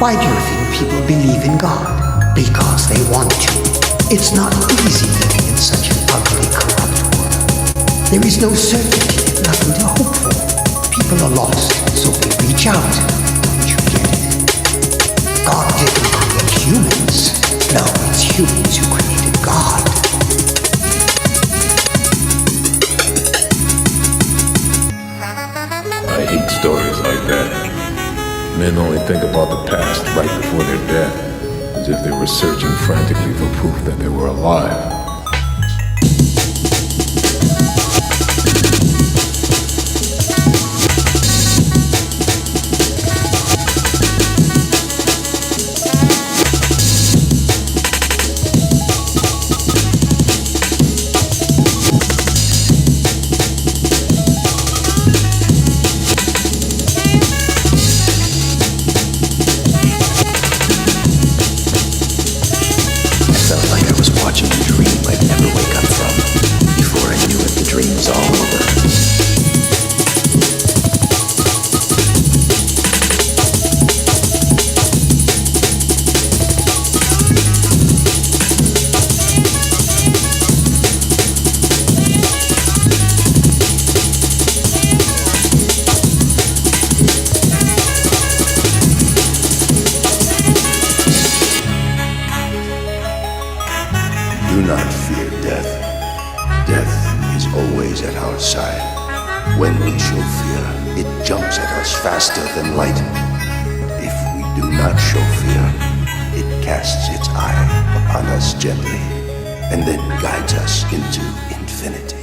Why do you think people believe in God? Because they want to. It's not easy living in such an ugly, corrupt world. There is no certainty and nothing to hope for. People are lost, so they reach out. Don't you get it? God didn't create humans. No, it's humans who created God. I hate stories like that. Men only think about the past right before their death, as if they were searching frantically for proof that they were alive. Do not fear death. Death is always at our side. When we show fear, it jumps at us faster than light. If we do not show fear, it casts its eye upon us gently, and then guides us into infinity.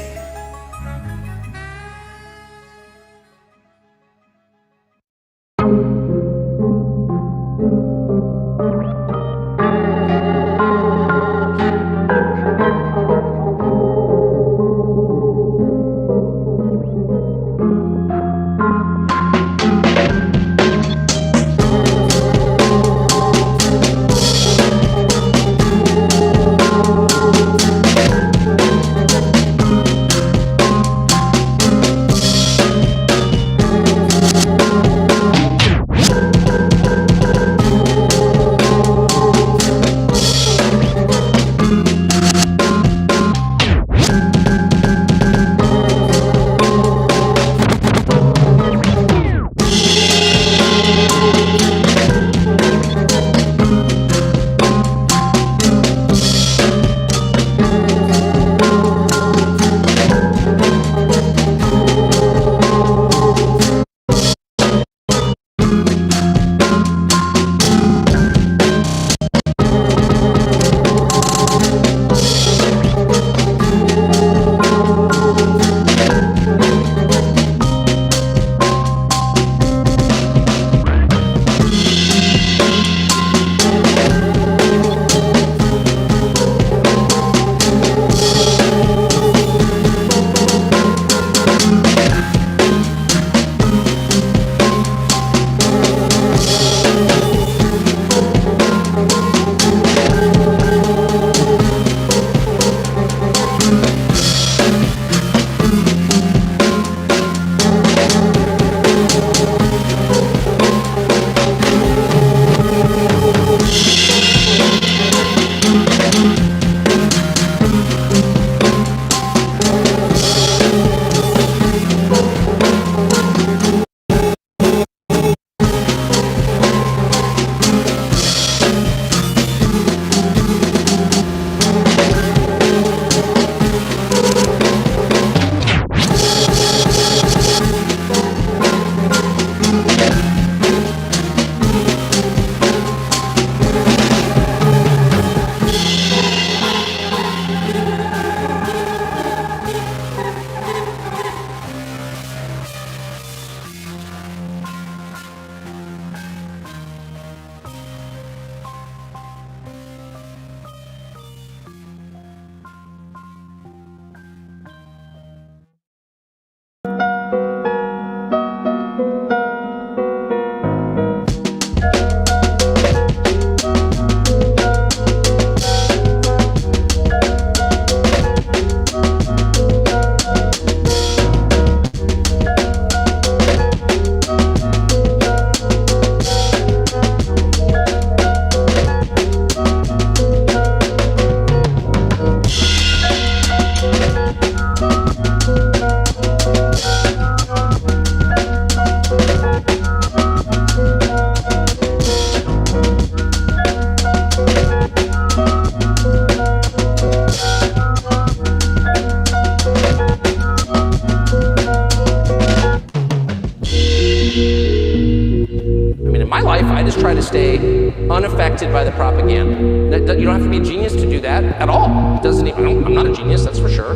stay unaffected by the propaganda. You don't have to be a genius to do that at all. It doesn't even, I'm not a genius, that's for sure.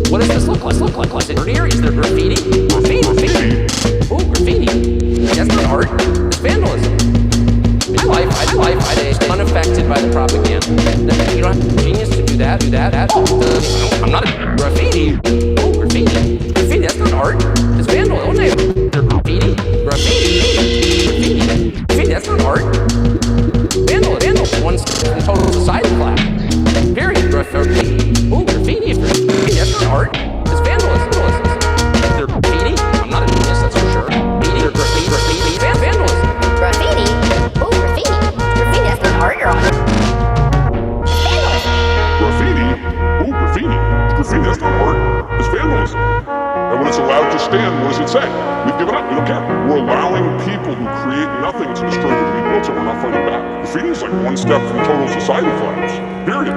What does this look like? Is it dirtier? Is there graffiti? Graffiti. Ooh, graffiti. That's not art. It's vandalism. My life, I stay unaffected by the propaganda. You don't have to be a genius to do that at all. I'm not a graffiti. Ooh, graffiti. Graffiti, that's not art. It's vandalism. Graffiti. Graffiti, that's not art. Vandalism. One step in total society collapse. Period. Graffiti. Ooh, graffiti. Graffiti, that's not art. It's vandalism. They're graffiti. I'm not a genius, that's for sure. Graffiti, vandalism. Graffiti? Ooh, graffiti. Graffiti, that's not art, Your Honor. It's vandalism. Graffiti? Ooh, graffiti. Graffiti, that's not art. It's vandalism. And when it's allowed to stand, what does it say? We've given up. We don't care. We're allowing people who create nothing to destroy what we built, and we're not fighting back. Graffiti is like one step from total society collapse. Period.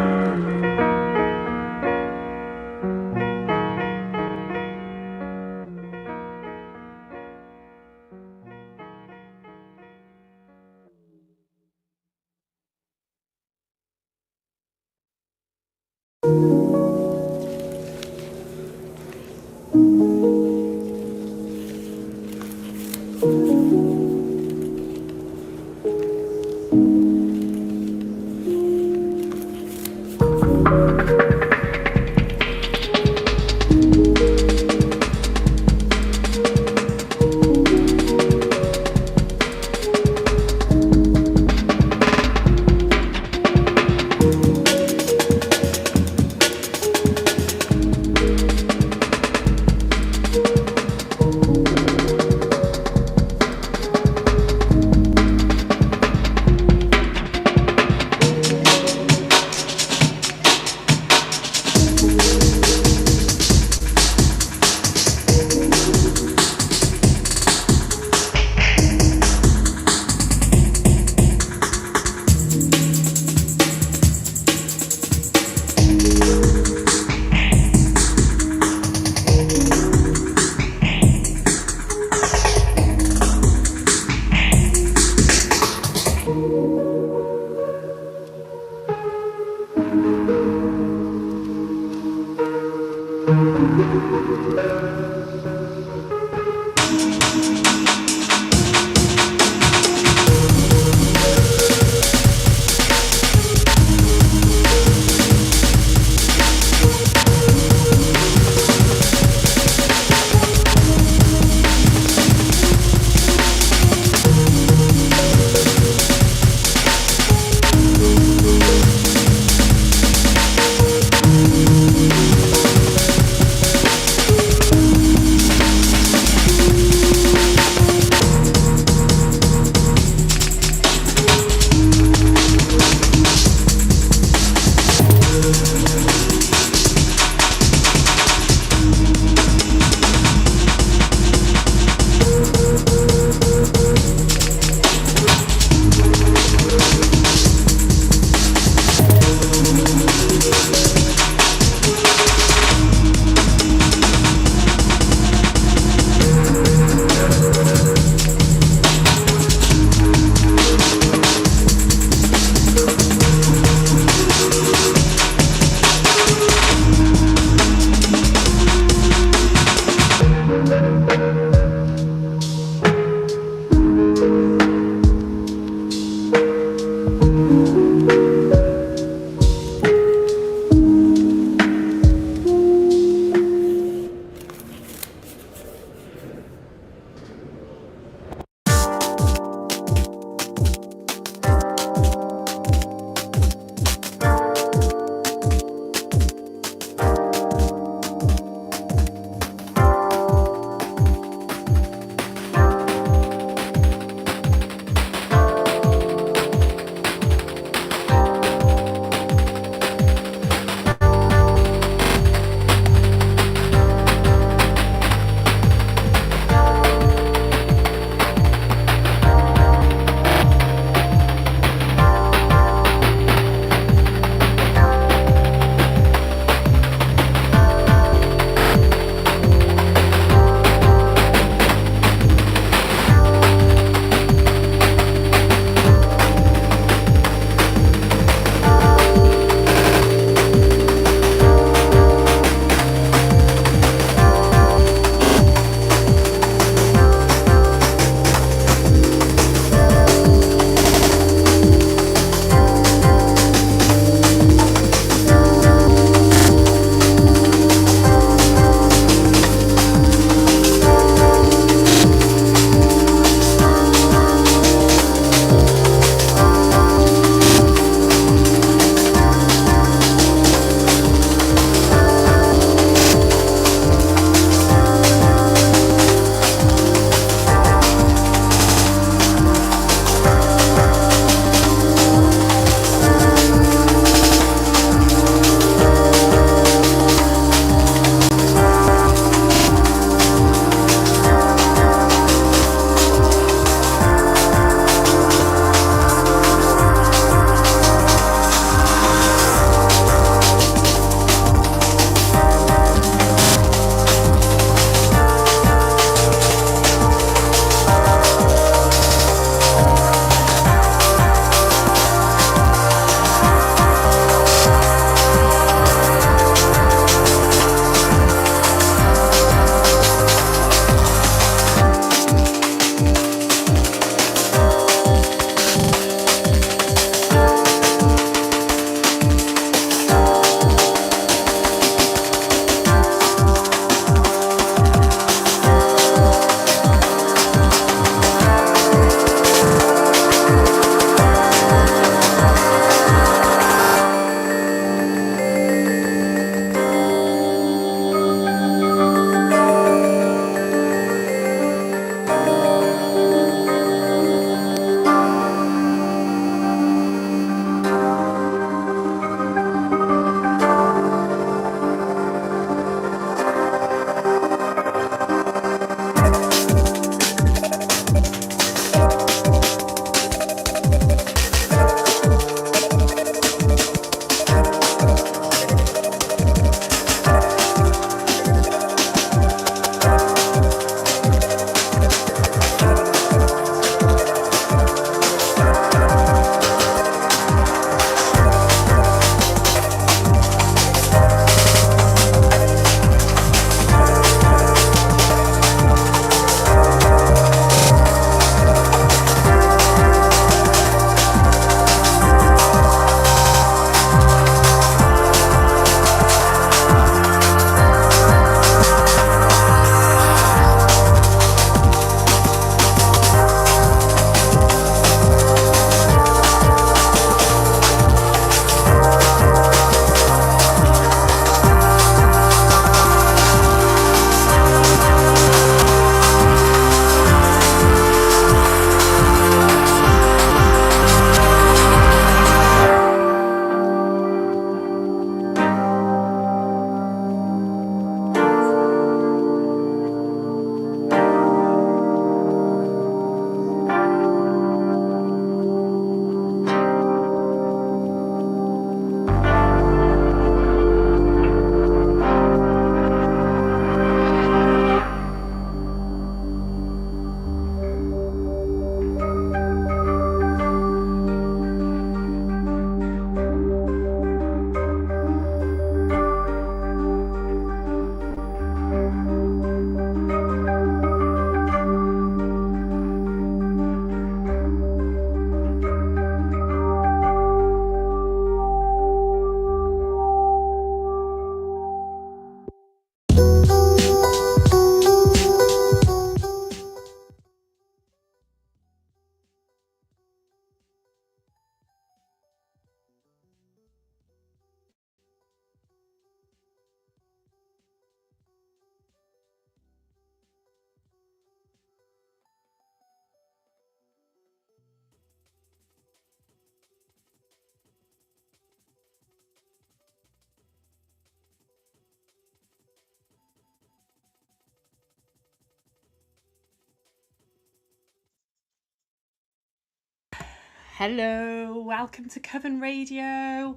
Hello, welcome to Coven Radio.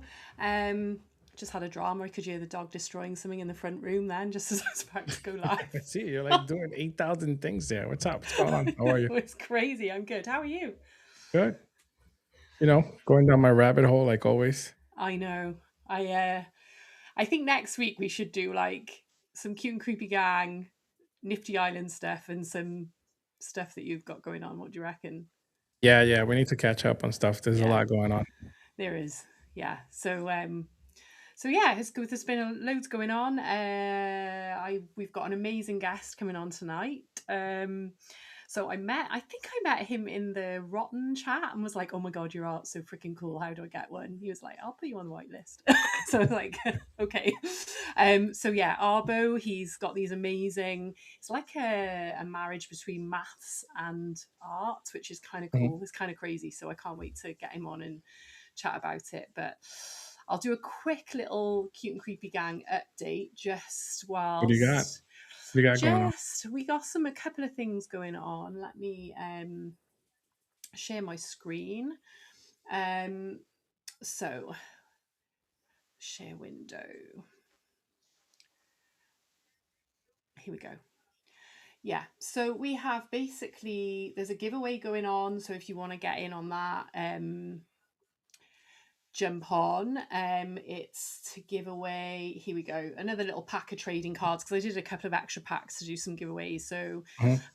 Just had a drama. I could hear the dog destroying something in the front room then, just as I was about to go live. I see you're like doing 8,000 things there. What's up? What's going on? How are you? It's crazy. I'm good. How are you? Good. Going down my rabbit hole like always. I know. I think next week we should do like some cute and creepy gang, Nifty Island stuff, and some stuff that you've got going on. What do you reckon? Yeah. We need to catch up on stuff. There's a lot going on. There is. Yeah. So yeah, it's good. There's been loads going on. We've got an amazing guest coming on tonight. So I think I met him in the Rotten chat and was like, "Oh my god, your art's so freaking cool. How do I get one?" He was like, "I'll put you on the whitelist." So I was like, "Okay." So yeah, Arbo, he's got these amazing. It's like a marriage between maths and art, which is kind of cool. It's kind of crazy. So I can't wait to get him on and chat about it. But I'll do a quick little cute and creepy gang update just whilst. What do you got? What do you got going on? We got a couple of things going on. Let me share my screen. So share window. Here we go. Yeah, so we have basically, there's a giveaway going on. So if you want to get in on that, jump on. It's to give away, here we go, another little pack of trading cards, because I did a couple of extra packs to do some giveaways. So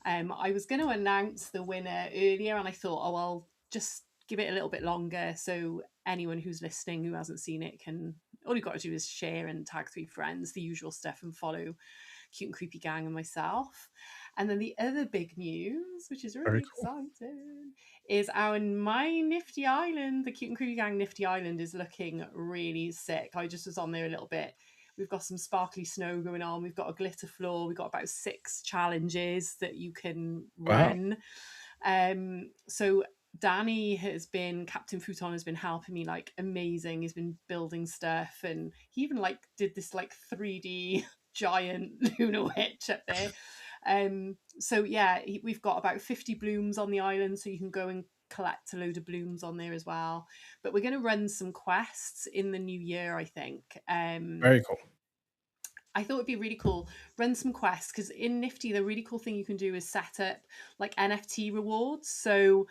I was going to announce the winner earlier, and I thought, oh, I'll just give it a little bit longer, so anyone who's listening who hasn't seen it can, all you've got to do is share and tag 3 friends, the usual stuff, and follow Cute and Creepy Gang and myself. And then the other big news, which is really exciting, is my Nifty Island, the Cute and Creepy Gang Nifty Island, is looking really sick. I just was on there a little bit. We've got some sparkly snow going on. We've got a glitter floor. We've got about 6 challenges that you can run. So Danny Captain Futon has been helping me like amazing. He's been building stuff, and he even like did this like 3D giant Lunar Witch up there. So yeah, we've got about 50 blooms on the island, so you can go and collect a load of blooms on there as well. But we're going to run some quests in the new year, I think. Very cool. I thought it'd be really cool, run some quests, because in Nifty, the really cool thing you can do is set up like NFT rewards. So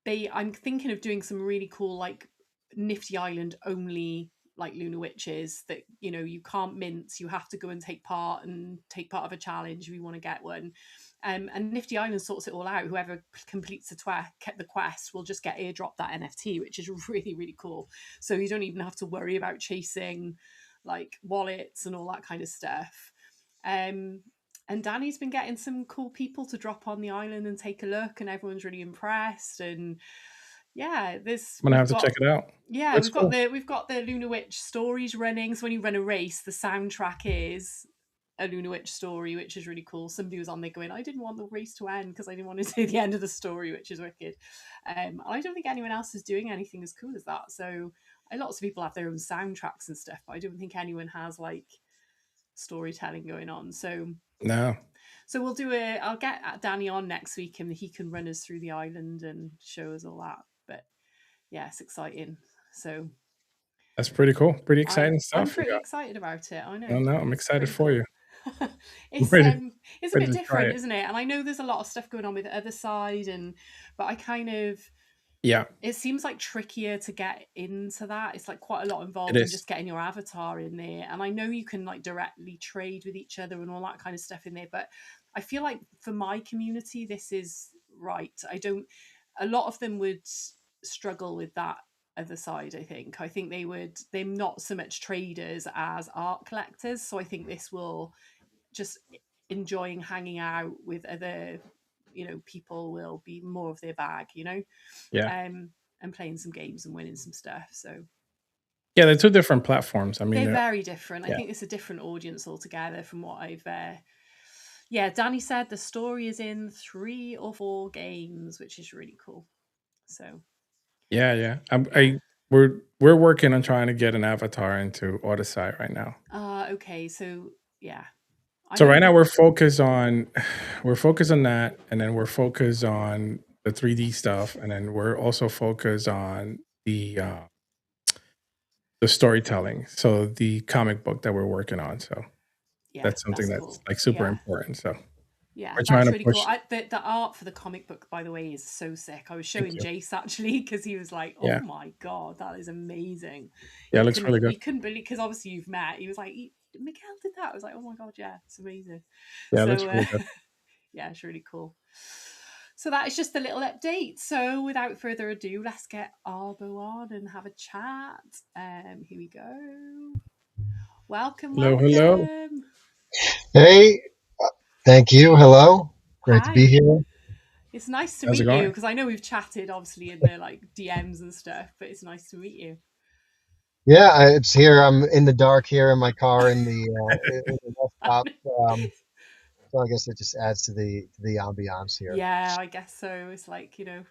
I'm thinking of doing some really cool like Nifty Island only like Lunar Witches that, you know, you can't mince. You have to go and take part of a challenge if you want to get one. And Nifty Island sorts it all out. Whoever completes the quest will just get airdropped that NFT, which is really, really cool. So you don't even have to worry about chasing like wallets and all that kind of stuff. And Danny's been getting some cool people to drop on the island and take a look, and everyone's really impressed. And yeah, I'm gonna have to check it out. Yeah, we've got the Lunar Witch stories running. So when you run a race, the soundtrack is a Lunar Witch story, which is really cool. Somebody was on there going, I didn't want the race to end because I didn't want to see the end of the story, which is wicked. I don't think anyone else is doing anything as cool as that. So lots of people have their own soundtracks and stuff, but I don't think anyone has like storytelling going on. So no. So I'll get Danny on next week, and he can run us through the island and show us all that. But yeah, it's exciting. So that's pretty cool. Pretty exciting stuff. I'm pretty excited about it. I know. No, I'm excited for you. It's a bit different, isn't it? And I know there's a lot of stuff going on with the other side, but I kind of it seems like trickier to get into that. It's like quite a lot involved in just getting your avatar in there. And I know you can like directly trade with each other and all that kind of stuff in there, but I feel like for my community, this is right. A lot of them would struggle with that other side. I think they're not so much traders as art collectors. So I think this will just enjoying hanging out with other, you know, people will be more of their bag, you know, and playing some games and winning some stuff. So yeah, they're 2 different platforms. I mean, they're very different. I think it's a different audience altogether from what I've Danny said the story is in 3 or 4 games, which is really cool. So yeah. We're working on trying to get an avatar into Autosite right now. Okay, so yeah. So right now we're focused on that, and then we're focused on the 3D stuff, and then we're also focused on the storytelling. So the comic book that we're working on. So Yeah, that's something that's that's cool. like super Yeah. important. So Yeah, we're trying that's to really cool. push. The art for the comic book, by the way, is so sick. I was Thank showing you. Jace actually because he was like, "Oh Yeah, my god, that is amazing!" yeah, it looks really good. He couldn't believe because obviously you've met. He was like, "Miguel did that." I was like, "Oh my god, yeah, it's amazing." Yeah, it looks So really good. yeah, it's really cool. So that is just a little update. So without further ado, let's get Arbo on and have a chat. Here we go. Welcome, Hello, hello. welcome. Hey, thank you. Hello. Great to be Hi. here. It's nice to How's it meet you going? because I know we've chatted obviously in the like DMs and stuff, but it's nice to meet you. Yeah, it's here. I'm in the dark here in my car in the rest stop. So I guess it just adds to the ambiance here. Yeah, I guess so. It's like, you know,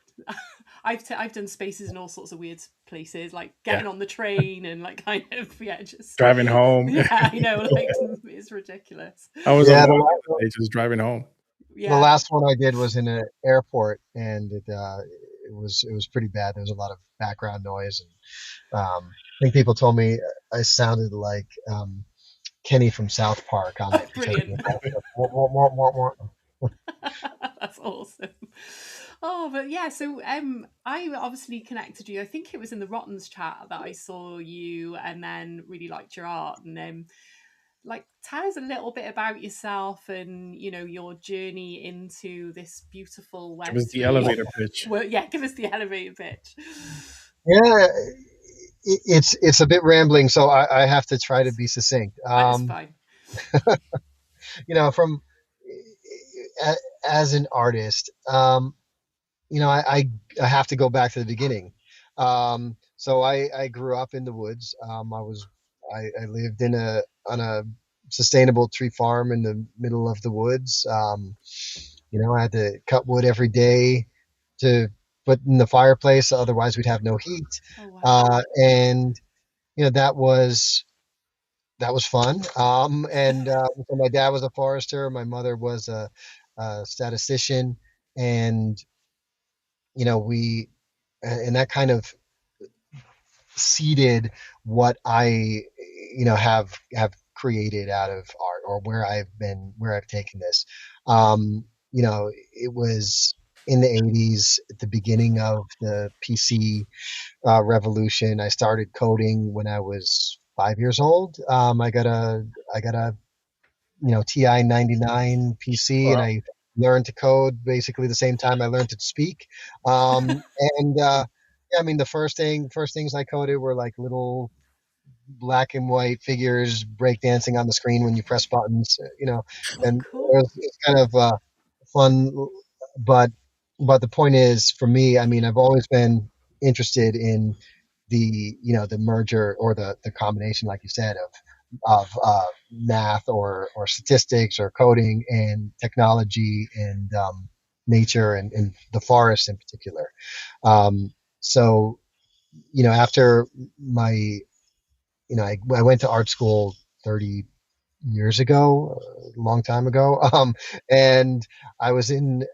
I've done spaces in all sorts of weird places, like Yeah, getting on the train and like kind of yeah, just driving home. yeah, I know, like it's ridiculous. I was Yeah, alone the other day, just driving home. the Yeah. last one I did was in an airport, and it was pretty bad. There was a lot of background noise, and I think people told me I sounded like Kenny from South Park on Oh, it because of brilliant. the wah, wah, wah, wah, wah. That's awesome. Oh, but yeah, so I obviously connected you. I think it was in the Rottens chat that I saw you and then really liked your art. And like tell us a little bit about yourself and you know your journey into this beautiful It was the Web3. elevator pitch. Well, yeah, give us the elevator pitch. Yeah, it's a bit rambling, so I have to try to be succinct. It's fine. From as an artist, I have to go back to the beginning. So I grew up in the woods. I lived on a sustainable tree farm in the middle of the woods. I had to cut wood every day to put in the fireplace, otherwise we'd have no heat. Oh wow. And that was fun. So my dad was a forester, my mother was a statistician, and we and that kind of seeded what I have created out of art, or where I've taken this. It was in the 80s, at the beginning of the PC revolution. I started coding when I was 5 years old. I got a TI 99 PC, and Wow. I learned to code basically the same time I learned to speak. And yeah, I mean, the first things I coded were like little black and white figures breakdancing on the screen when you press buttons, Oh and cool. it's kind of fun. But the point is, for me, I mean, I've always been interested in the merger, or the combination, like you said, of math, or statistics, or coding, and technology, and nature, and the forest in particular. So after my I went to art school 30 years ago, a long time ago, and I was in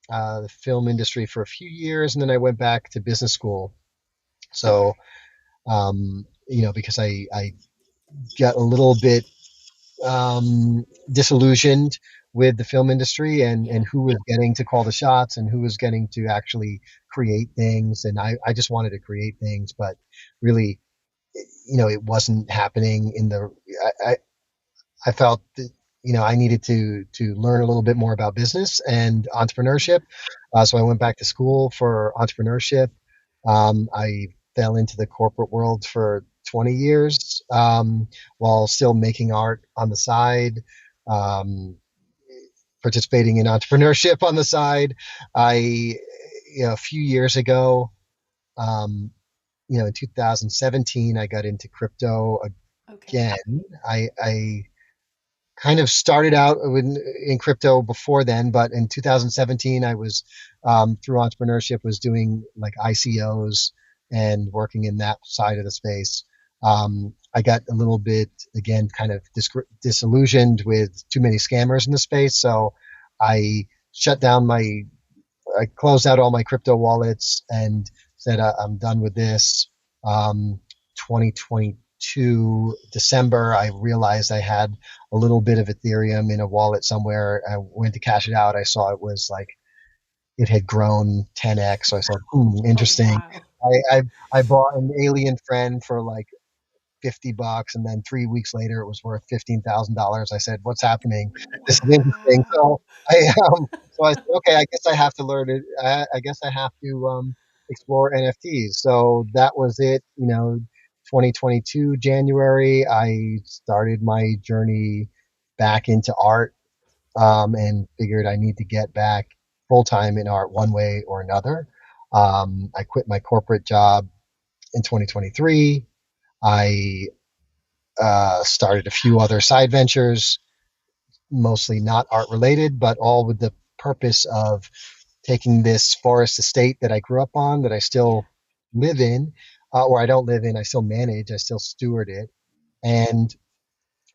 the film industry for a few years, and then I went back to business school. So because I got a little bit disillusioned with the film industry, and Yeah. who was getting to call the shots, and who was getting to actually create things. And I just wanted to create things, but really, it wasn't happening I felt that, I needed to learn a little bit more about business and entrepreneurship. So I went back to school for entrepreneurship. I fell into the corporate world for 20 years, while still making art on the side, um, participating in entrepreneurship on the side. A few years ago, in 2017, I got into crypto Okay. again. I kind of started out in crypto before then, but in 2017, I was through entrepreneurship, was doing like ICOs and working in that side of the space. I got a little bit, again, kind of disillusioned with too many scammers in the space, so I shut down I closed out all my crypto wallets and said I'm done with this. 2022 December, I realized I had a little bit of Ethereum in a wallet somewhere. I went to cash it out. I saw it was like it had grown 10x. So I said, Oh interesting. wow. I bought an alien friend for like $50, and then 3 weeks later it was worth $15,000. I said, "What's happening? This is interesting." Wow. So I said, "Okay, I guess I have to learn it. I guess I have to explore NFTs." So that was it. 2022 January, I started my journey back into art, and figured I need to get back full time in art one way or another. I quit my corporate job in 2023. I started a few other side ventures, mostly not art related, but all with the purpose of taking this forest estate that I grew up on, that I Yeah. still live in, or I don't live in, I still manage, I still steward it, and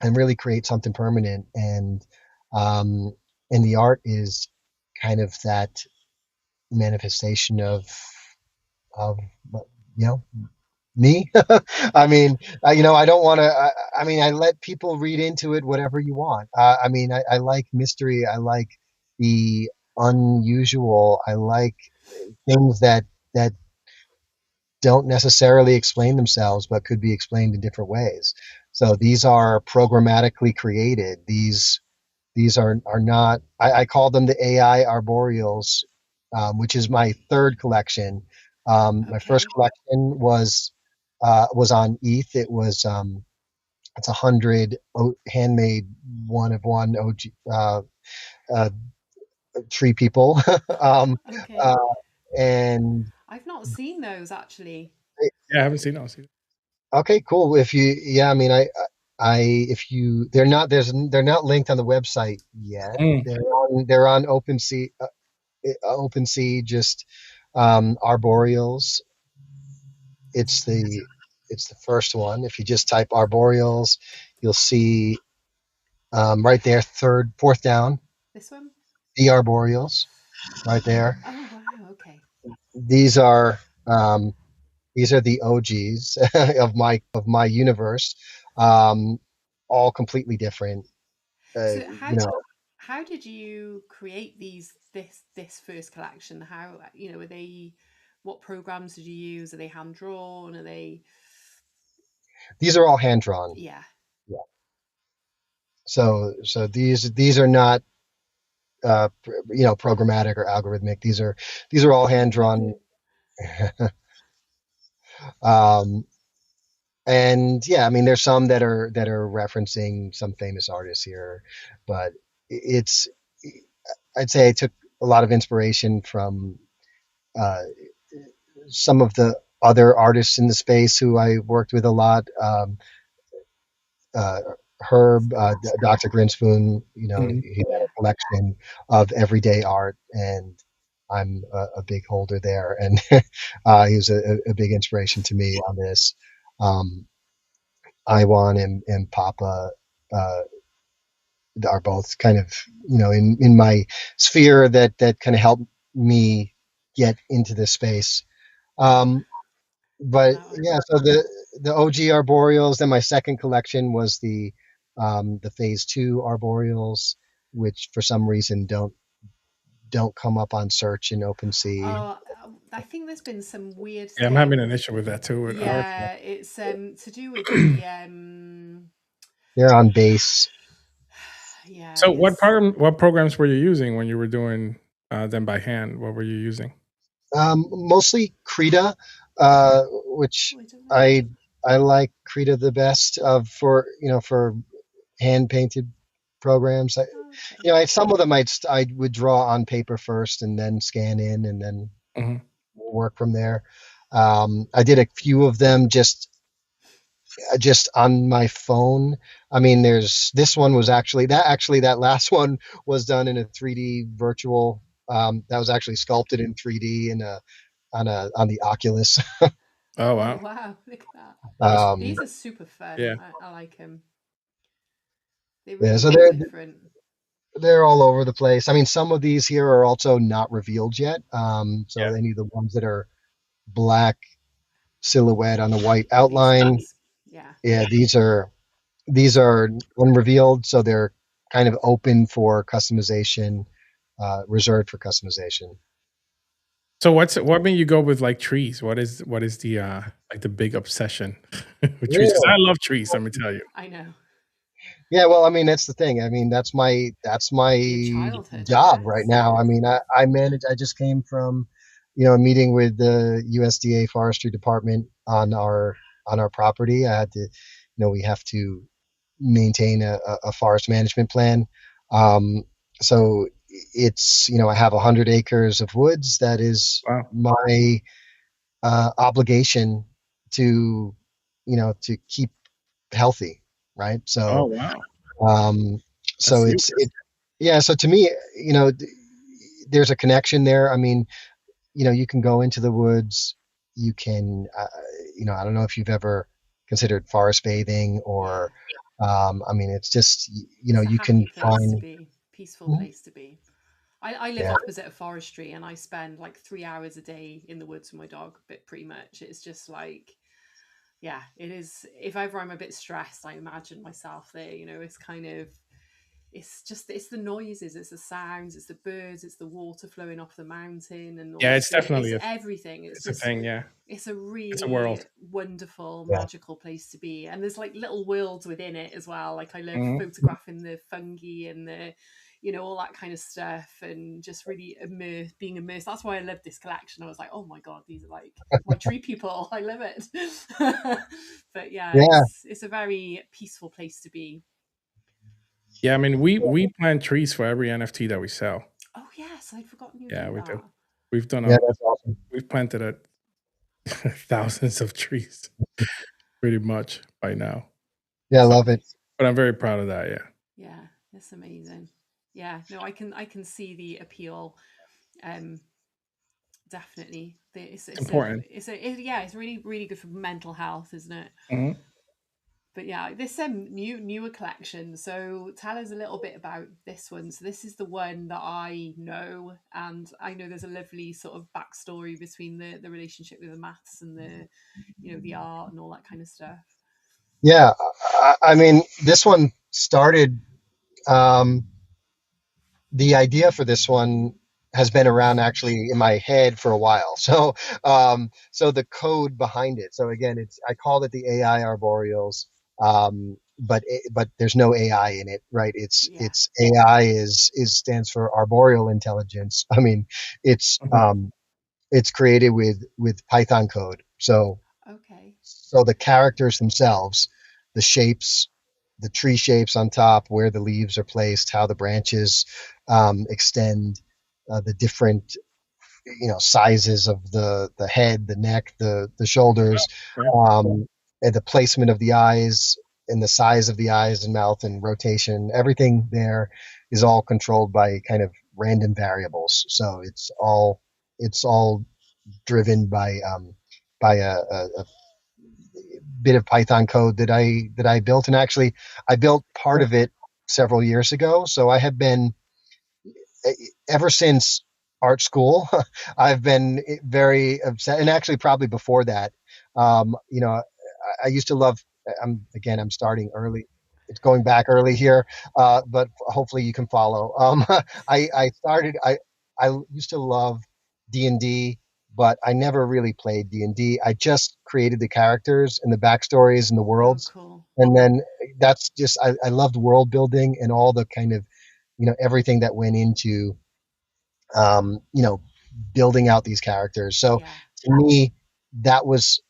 really create something permanent. Um, and the art is kind of that manifestation of you know me. I mean, I don't want to. I mean, I let people read into it whatever you want. I mean, I like mystery. I like the unusual. I like things that don't necessarily explain themselves, but could be explained in different ways. So these are programmatically created. These are not. I call them the AI arboreals, which is my third collection. My first Okay. collection was on ETH. It's 100 handmade one of one OG uh, tree people. um, Okay. uh, and I've not seen those actually. Yeah, I haven't seen those either. okay, cool. If you, yeah, I mean, if you, they're not linked on the website yet. Mm. They're on OpenSea. OpenSea, just arboreals. It's the first one. If you just type arboreals, you'll see right there, fourth down, This one? the arboreals, right there. Oh wow. Okay. These are um, these are the OGs of my universe, um, all completely different. So You know, how did you create this first collection? How are they? What programs did you use? Are they hand drawn? Are they? these are all hand drawn. Yeah. Yeah. So these are not programmatic or algorithmic. These are all hand drawn. um, and yeah, I mean, there's some that are referencing some famous artists here, but it's I'd say I took a lot of inspiration from uh, some of the other artists in the space who I worked with a lot. Uh, Herb, Dr. Grinspoon, Mhm. he had Yeah. a collection of everyday art, and I'm a big holder there, and he was a big inspiration to me on this. Um, Iwan and Papa uh, are both kind of in my sphere that kind of helped me get into this space. Yeah. Um, Love but that one. yeah, so the OG arboreals. Then my second collection was the phase two arboreals, which for some reason don't come up on search in OpenSea. Oh, I think there's been some weird Yeah, I'm having an issue with that too with ours. Yeah, it's to do with the They're on base. yeah, So it's what programs were you using when you were doing them by hand? What were you using? Mostly Krita, which oh, I don't know. I like Krita the best of for hand painted programs. Okay. Some of them I would draw on paper first and then scan in and then Mhm. work from there. I did a few of them just on my phone. I mean, there's this one was that last one was done in a 3D virtual. That was actually sculpted in 3D in a on the Oculus. Oh Oh wow. wow, look at that. That's These are super fun. yeah. I like them. They yeah, really so look they're different. they're all over the place. I mean, some of these here are also not revealed yet. So Yeah. any of the ones that are black silhouette on the white Oh, these outline, ones. Yeah. yeah, these are unrevealed, so they're kind of open for customization, reserved for customization. So what made you go with like trees? What is the like the big obsession with trees? Because I Really? love trees, let me tell you. I know. Yeah, well, I mean, that's the thing. I mean, that's Your my childhood, I job right guess. now. Yeah. I mean, I manage. I just came from, a meeting with the USDA Forestry Department on our property. I had to, we have to maintain a forest management plan. Um, so I have 100 acres of woods. That is Wow. my obligation to, to keep healthy, right? Oh So wow. um, That's so huge. yeah. So to me, there's a connection there. I mean, you can go into the woods. You can, I don't know if you've ever considered forest bathing Yeah. or, I mean, it's just, It's a you can happy place to find, be, peaceful Mhm. place to be. I live Yeah, opposite a forestry and I spend like 3 hours a day in the woods with my dog, but pretty much it's just like, yeah, it is. If ever I'm a bit stressed, I imagine myself there. It's kind of, it's the noises, it's the sounds, it's the birds, it's the water flowing off the mountain and all Yeah, the it's tree. definitely It's a everything. It's it's a just, thing, yeah. it's a It's a really world. wonderful, yeah, magical place to be. And there's like little worlds within it as well. Like I love Mhm. photographing the fungi and all that kind of stuff, and just really being immersed. That's why I love this collection. I was like, oh my God, these are like my tree people. I love it. But yeah, yeah. it's a very peaceful place to be. Yeah, I mean we plant trees for every NFT that we sell. Oh yes, I'd forgotten you Yeah, do we do. that. We've done Yeah, a that's awesome. we've planted thousands of trees pretty much by now. Yeah, I So love it. but I'm very proud of that, yeah. Yeah, it's amazing. Yeah, no, I can see the appeal. Um, definitely. It's important. Yeah, it's really really good for mental health, isn't it? Mhm. But yeah, this newer collection. So tell us a little bit about this one. So this is the one that I know, and I know there's a lovely sort of backstory between the relationship with the maths and the art and all that kind of stuff. Yeah, I mean, this one started. Um, the idea for this one has been around actually in my head for a while. So the code behind it. So again, I called it the AI Arboreals, but there's no AI in it, right? Yeah. It's AI is stands for arboreal intelligence. I mean, it's Mhm. um, it's created with Python code. Okay. So the characters themselves, the shapes, the tree shapes on top, where the leaves are placed, how the branches extend, the different sizes of the head, the neck, the shoulders, Yeah. um, and the placement of the eyes and the size of the eyes and mouth and rotation. Everything there is all controlled by kind of random variables. So it's all driven by a bit of Python code that I built, and actually I built part Cool. of it several years ago. So I have been ever since art school. I've been very upset, and actually probably before that. I used to love. I'm starting early. It's going back early here, but hopefully you can follow. I started. I used to love D&D, but I never really played D&D. I just created the characters and the backstories and the Oh, worlds, cool. and then that's just I loved world building and all the kind of everything that went into um, you know building out these characters. So Yeah. to me, that was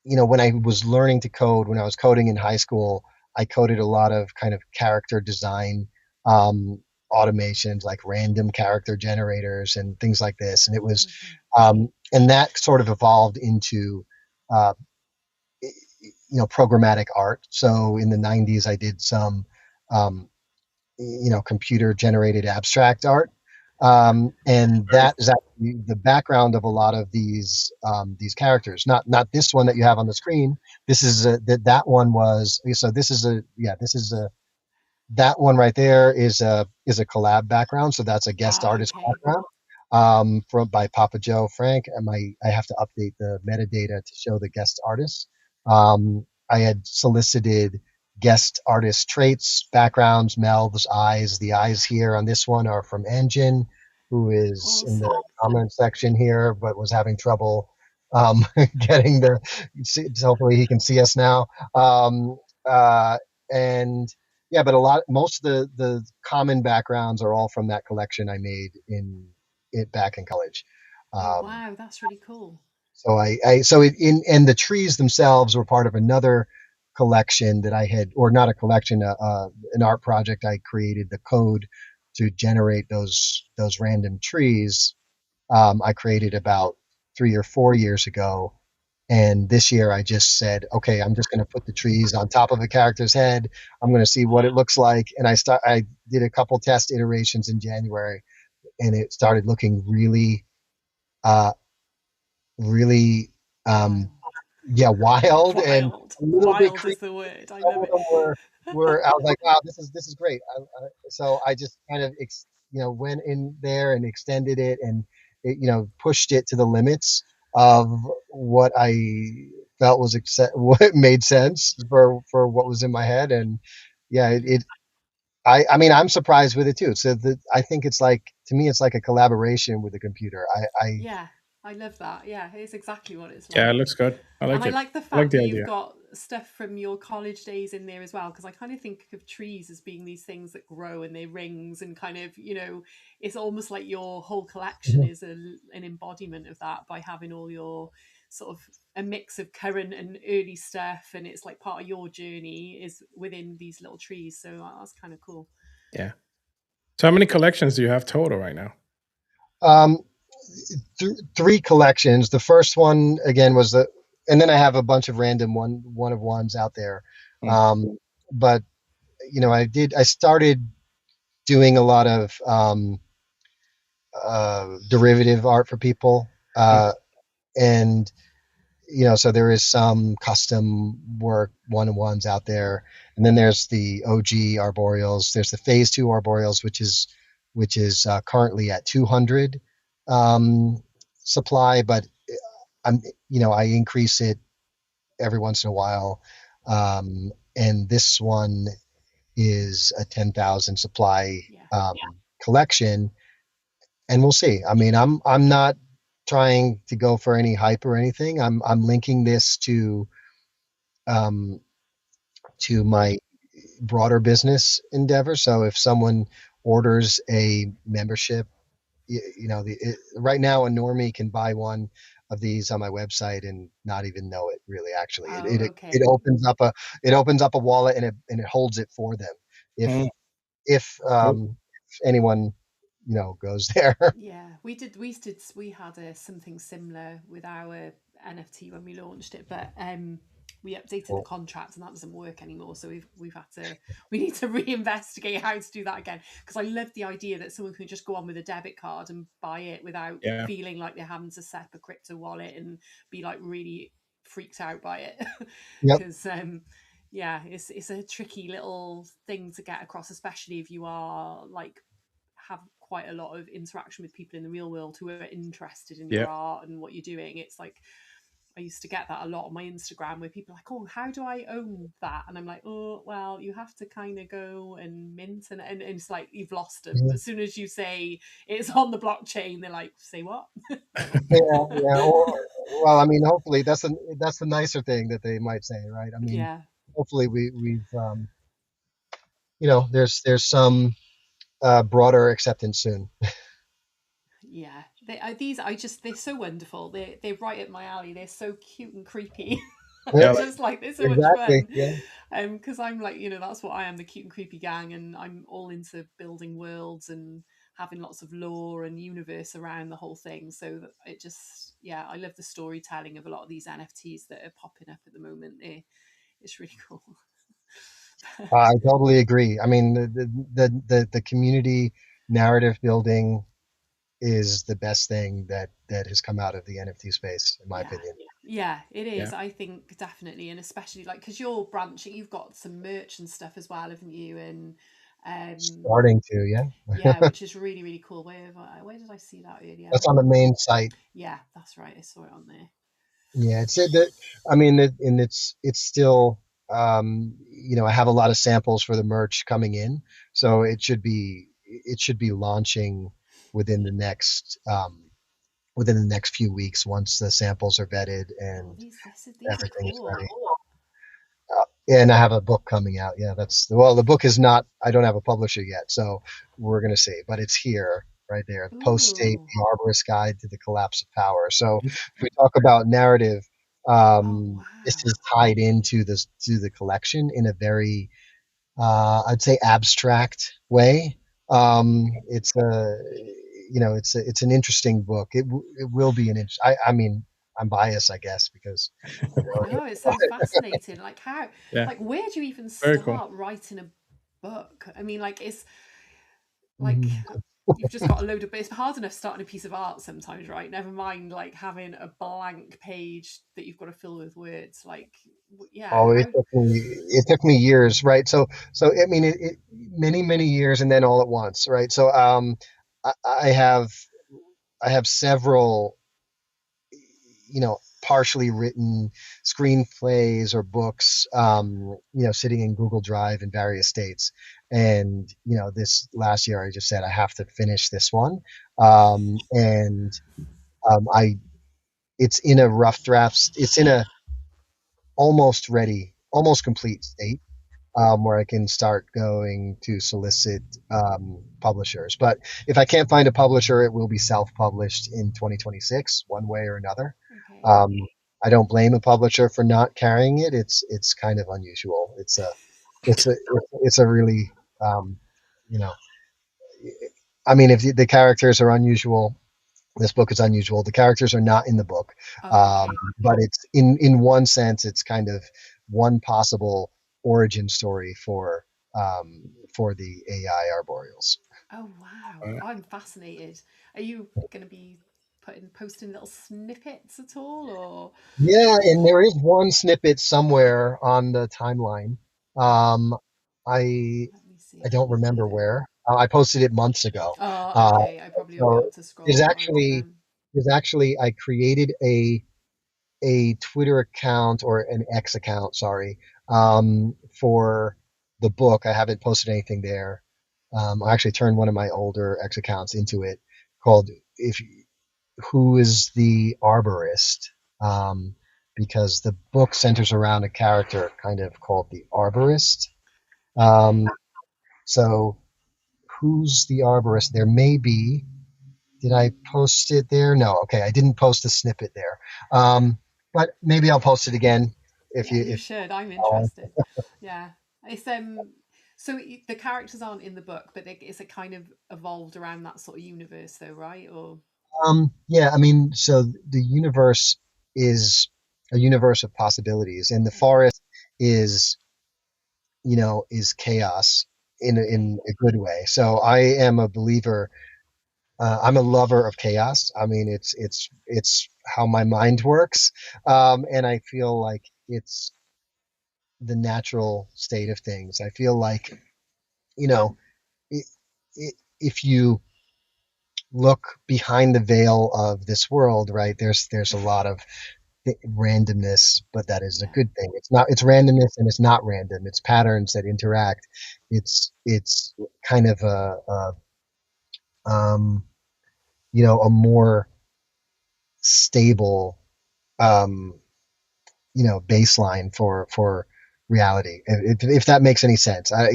when I was learning to code, when I was coding in high school, I coded a lot of kind of character design um, automations, like random character generators and things like this. And it was, Okay. and that sort of evolved into, uh, programmatic art. So in the 90s, I did some, um, computer generated abstract art. And Very that is actually the background of a lot of these characters. Not this one that you have on the screen. This is that one was so. This is that one right there is a collab background, so that's a guest Ah, artist okay. background from by Papa Joe Frank. And I have to update the metadata to show the guest artists. I had solicited guest artist traits, backgrounds, mouths, eyes. The eyes here on this one are from Engine, who is in the Awesome. comment section here, but was having trouble getting the. Hopefully, he can see us now. Uh, and yeah, but most of the common backgrounds are all from that collection I made in it back in college. Oh, Um, wow. That's really cool. so I so it in and the trees themselves were part of another collection that I had, or not a collection, an art project I created the code to generate those random trees. I created about 3 or 4 years ago, and this year I just said, okay, I'm just going to put the trees on top of a character's head. I'm going to see what it looks like. And I did a couple test iterations in January, and it started looking uh, really, um, Wild. yeah, wild and Wild. a little bit Wild is creepy. the word. I Some love of it. them were I was like, wow, this is great. So I just kind of went in there and extended it, and pushed it to the limits of what I felt was what made sense for what was in my head. And yeah, I mean, I'm surprised with it too. So I think it's like, to me, it's like a collaboration with the computer. I Yeah, I love that. Yeah, it's exactly what it's Yeah, it like. looks good. I And like I it. like the I like fact the that you've idea. got stuff from your college days in there as well, because I kind of think of trees as being these things that grow and they rings and kind of, it's almost like your whole collection is an embodiment of that by having all your sort of a mix of current and early stuff, and it's like part of your journey is within these little trees. So that's kind of cool. Yeah. So how many collections do you have total right now? um three collections. The first one again was and then I have a bunch of random one of ones out there. Mm, But I started doing a lot of derivative art for people, mm. and so there is some custom work one on ones out there, and then there's the OG arboreals. There's the phase 2 arboreals, which is currently at 200 um, supply, but I'm I increase it every once in a while. And this one is a 10,000 supply Yeah. collection, and we'll see. I mean, I'm not trying to go for any hype or anything. I'm linking this um, to my broader business endeavor. So if someone orders a membership, right now a normie can buy one of these on my website and not even know it really. Actually, Oh, it okay. opens up a wallet, and it holds it for them if Mm. if Cool. um if anyone goes there. Yeah, we had a something similar with our NFT when we launched it, but we updated the Cool. contract and that doesn't work anymore. So we've had to we need to reinvestigate how to do that again, because I love the idea that someone can just go on with a debit card and buy it without Yeah. feeling like they're having to set up a crypto wallet and be like really freaked out by it. Yep. Because yeah, it's a tricky little thing to get across, especially if you are like have quite a lot of interaction with people in the real world who are interested in Yeah. your art and what you're doing. It's like I used to get that a lot on my Instagram where people are like, "Oh, how do I own that?" And I'm like, "Oh, well, you have to kind of go and mint," and it's like you've lost them Mhm. as soon as you say it's on the blockchain. They're like, "Say what?" Yeah, yeah. Well, I mean, hopefully that's the nicer thing that they might say, right? I mean, Yeah, hopefully we've there's some broader acceptance soon. yeah. These I just they're so wonderful. They're right up my alley. They're so cute and creepy. I Yeah. Like, just like they're so much Exactly. fun. Yeah. Because I'm like, that's what I am, the cute and creepy gang, and I'm all into building worlds and having lots of lore and universe around the whole thing. So that it just, yeah, I love the storytelling of a lot of these NFTs that are popping up at the moment. It's really cool. I totally agree. I mean, the community narrative building is the best thing that has come out of the NFT space, in my Yeah. opinion. Yeah, it yeah. is. I think definitely, and especially like because you're branching, you've got some merch and stuff as well, haven't you? And Um, Starting to, yeah. yeah, which is really really cool. Where did I see that earlier? That's on the main site. Yeah, that's right. I saw it on there. Yeah, it's it that I mean, and it's still I have a lot of samples for the merch coming in, so it should be launching within the next within the next few weeks once the samples are vetted Oh, and these are everything's ready. cool. And I have a book coming out. Yeah, the book is not. I don't have a publisher yet, so we're gonna see. But it's here, right there. Post state, Ooh. the Arborist Guide to the Collapse of Power. So if we talk about narrative, Oh this wow. is tied into this to the collection in a very, I'd say, abstract way. It's a, it's an interesting book. It will be I mean, I'm biased, I guess, because No, it sounds fascinating. Like how, Yeah, like where do you even very cool. start writing a book? I mean, like it's like Mhm. you've just got a load of, but it's hard enough starting a piece of art sometimes, right? Never mind like having a blank page that you've got to fill with words. Like, yeah, Oh, how? it took me years, right? So I mean, many years, and then all at once, right? So I, I have I have several, partially written screenplays or books, sitting in Google Drive in various states. And this last year, I just said I have to finish this one, and I it's in a rough draft. It's in a almost ready, almost complete state where I can start going to solicit publishers. But if I can't find a publisher, it will be self-published in 2026, one way or another. Okay. Um, I don't blame a publisher for not carrying it. It's kind of unusual. It's a really, you know, I mean, if the characters are unusual, this book is unusual. The characters are not in the book, Oh, okay. but it's in one sense, it's kind of one possible origin story for the AI arboreals. Oh wow, Uh, I'm fascinated. Are you going to be posting little snippets at all, or Yeah, and there is one snippet somewhere on the timeline. Um, I let me I see. don't remember where. I posted it months ago. Oh, Uh, okay. I probably won't be so able to there's scroll find it actually then. there's actually I created a Twitter account or an X account, sorry, for the book. I haven't posted anything there. I actually turned one of my older X accounts into it called if who is the arborist, um, because the book centers around a character kind of called the arborist. Um, Okay. so who's the arborist? There may be. Did I post it there? No. Okay, I didn't post a snippet there. Um, but maybe I'll post it again if Yeah, you you if. should. I'm interested. Yeah. It's so the characters aren't in the book, but it's a kind of evolved around that sort of universe though, right? Or Yeah, I mean, so the universe is a universe of possibilities, and the okay. forest is, is chaos Okay. in a good way. So I am a believer. I'm a lover of chaos. I mean, it's how my mind works, and I feel like it's the natural state of things. I feel like, you know, I I if you look behind the veil of this world, right? There's a lot of randomness, but that is a Yeah. good thing. It's randomness and it's not random. It's patterns that interact. It's kind of um, a more stable, um, baseline for reality. If that makes any sense, I,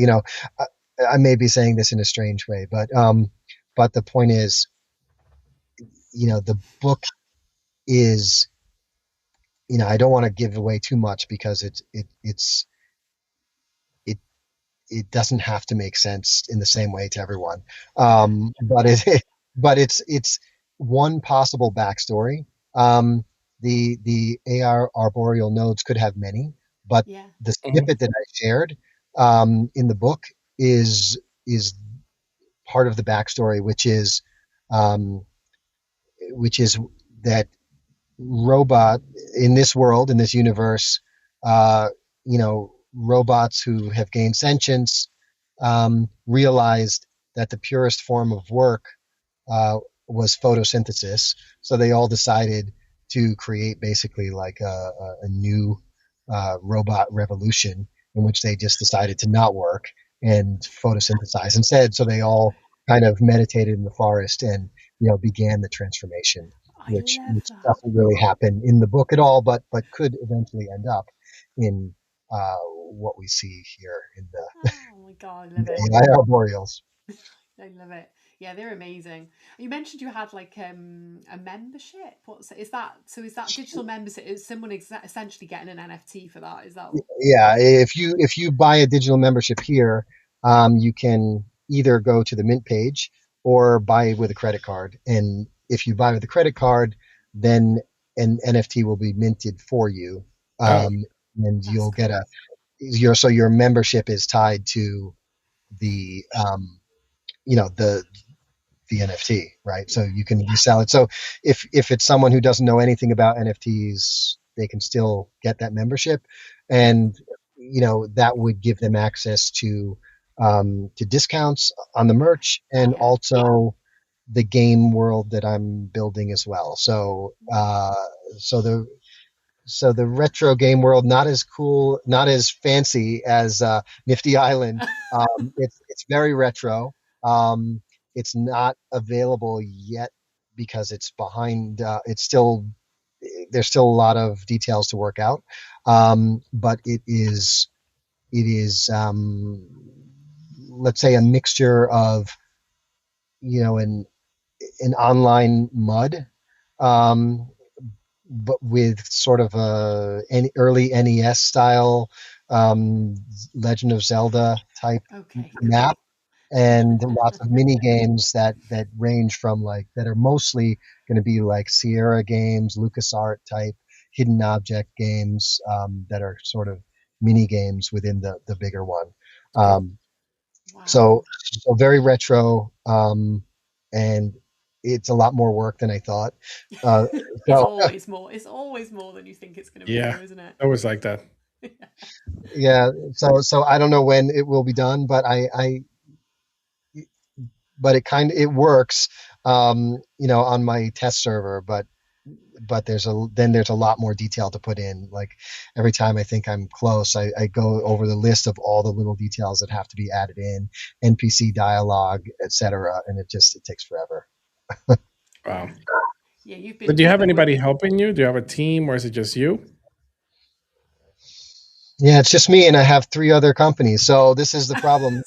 I may be saying this in a strange way, but the point is, the book is, I don't want to give away too much because it it doesn't have to make sense in the same way to everyone. Yeah. But it but it's one possible backstory. Um, the AR arboreal nodes could have many, but Yeah. the mhm. snippet that I shared in the book is part of the backstory, um, which is that robot in this world, in this universe, robots who have gained sentience realized that the purest form of work uh, was photosynthesis. So they all decided to create basically like a new robot revolution in which they just decided to not work and photosynthesize instead. So they all kind of meditated in the forest and began the transformation, I love which that. doesn't really happen in the book at all, but could eventually end up in what we see here in Oh my god, I love it. the AI arboreals. I love it. Yeah, they're amazing. You mentioned you had like a membership. What's is that? So is that digital membership? Is someone essentially getting an NFT for that? Is that? Yeah, if you buy a digital membership here, you can either go to the Mint page or buy with a credit card. And if you buy with a credit card, then an NFT will be minted for you, Oh, um, and That's you'll get cool. your membership is tied to the the NFT, right? So Yeah. you can resell it. So if it's someone who doesn't know anything about NFTs, they can still get that membership, and that would give them access to discounts on the merch and Yeah. also the game world that I'm building as well. So the so the retro game world, not as cool, not as fancy as Nifty Island. It's very retro. It's not available yet because it's behind. It's still there's still a lot of details to work out, but it is let's say a mixture of an online mud, um, but with sort of an early NES style um, Legend of Zelda type Okay. map, Cool. and lots of mini games that range from like that are mostly going to be like Sierra games, LucasArt type hidden object games that are sort of mini games within the bigger one. cool. Um, so Wow. so very retro, and it's a lot more work than I thought. Uh, It's so always more. It's always more than you think it's going to be, Yeah, though, isn't it? I was like that. yeah, so I don't know when it will be done, but it works, on my test server. But there's a lot more detail to put in. Like every time I think I'm close, I go over the list of all the little details that have to be added in, NPC dialogue, etc., and it takes forever. Wow. Yeah. Yeah. But do you You've have been anybody working. helping you? Do you have a team or is it just you? Yeah, it's just me, and I have three other companies. So this is the problem.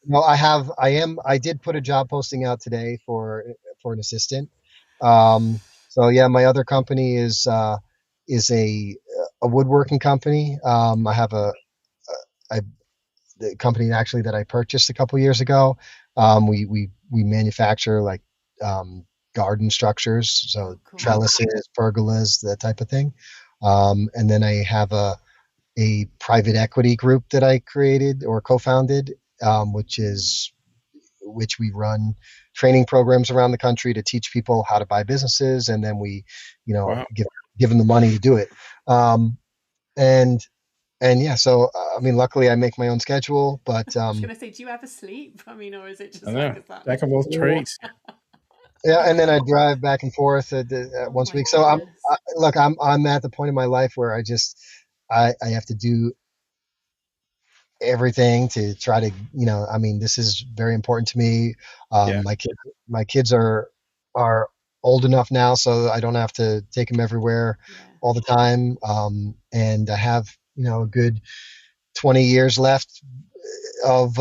Well, I did put a job posting out today for an assistant. So yeah, my other company is a woodworking company. I have a the company actually that I purchased a couple years ago. We manufacture like um, garden structures, so Oh, cool. trellises, pergolas, that type of thing. And then I have a private equity group that I created or co-founded, which we run training programs around the country to teach people how to buy businesses, and then we, wow. give them the money to do it. Um, and and yeah, so I mean, luckily I make my own schedule, but I was going to say, do you ever sleep? I mean, or is it I just like, know. is that? Jack of all trades. yeah, and then I drive back and forth Oh once a my week. So goodness. look, I'm at the point in my life where I have to do everything to try to, I mean, this is very important to me. Yeah. My kids are old enough now, so I don't have to take them everywhere Yeah. all the time. And I have, a good 20 years left of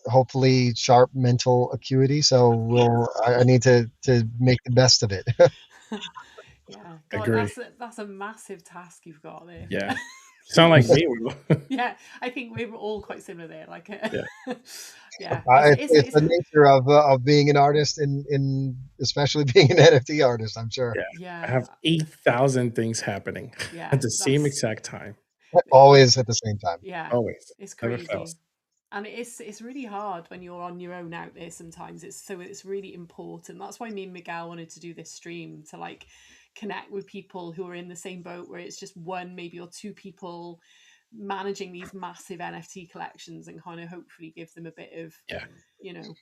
hopefully sharp mental acuity. So I need to make the best of it. Yeah. God, Agree. that's a massive task you've got there. Yeah. Sound like Huge. me. Yeah, I think we're all quite similar there. Like, Yeah. yeah, It's the nature of being an artist, in especially being an NFT artist, I'm sure. Yeah. I yeah, have 8,000 things happening yeah. at the same That's exact time. yeah, Always at the same time. yeah. Always. It's Never fails. crazy, and it's really hard when you're on your own out there. Sometimes it's really important. That's why me and Miguel wanted to do this stream to like connect with people who are in the same boat, where it's just one maybe or two people managing these massive NFT collections and kind of hopefully give them a bit of, Yeah. you know,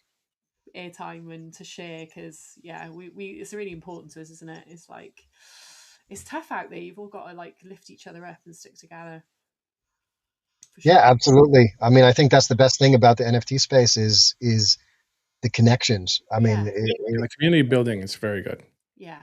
airtime and to share, because yeah, we it's really important to us, isn't it? It's like it's tough out there. You've all got to like lift each other up and stick together, for Yeah, sure. absolutely. I mean, I think that's the best thing about the NFT space is the connections. I mean, Yeah, Yeah, the community building is very good. yeah.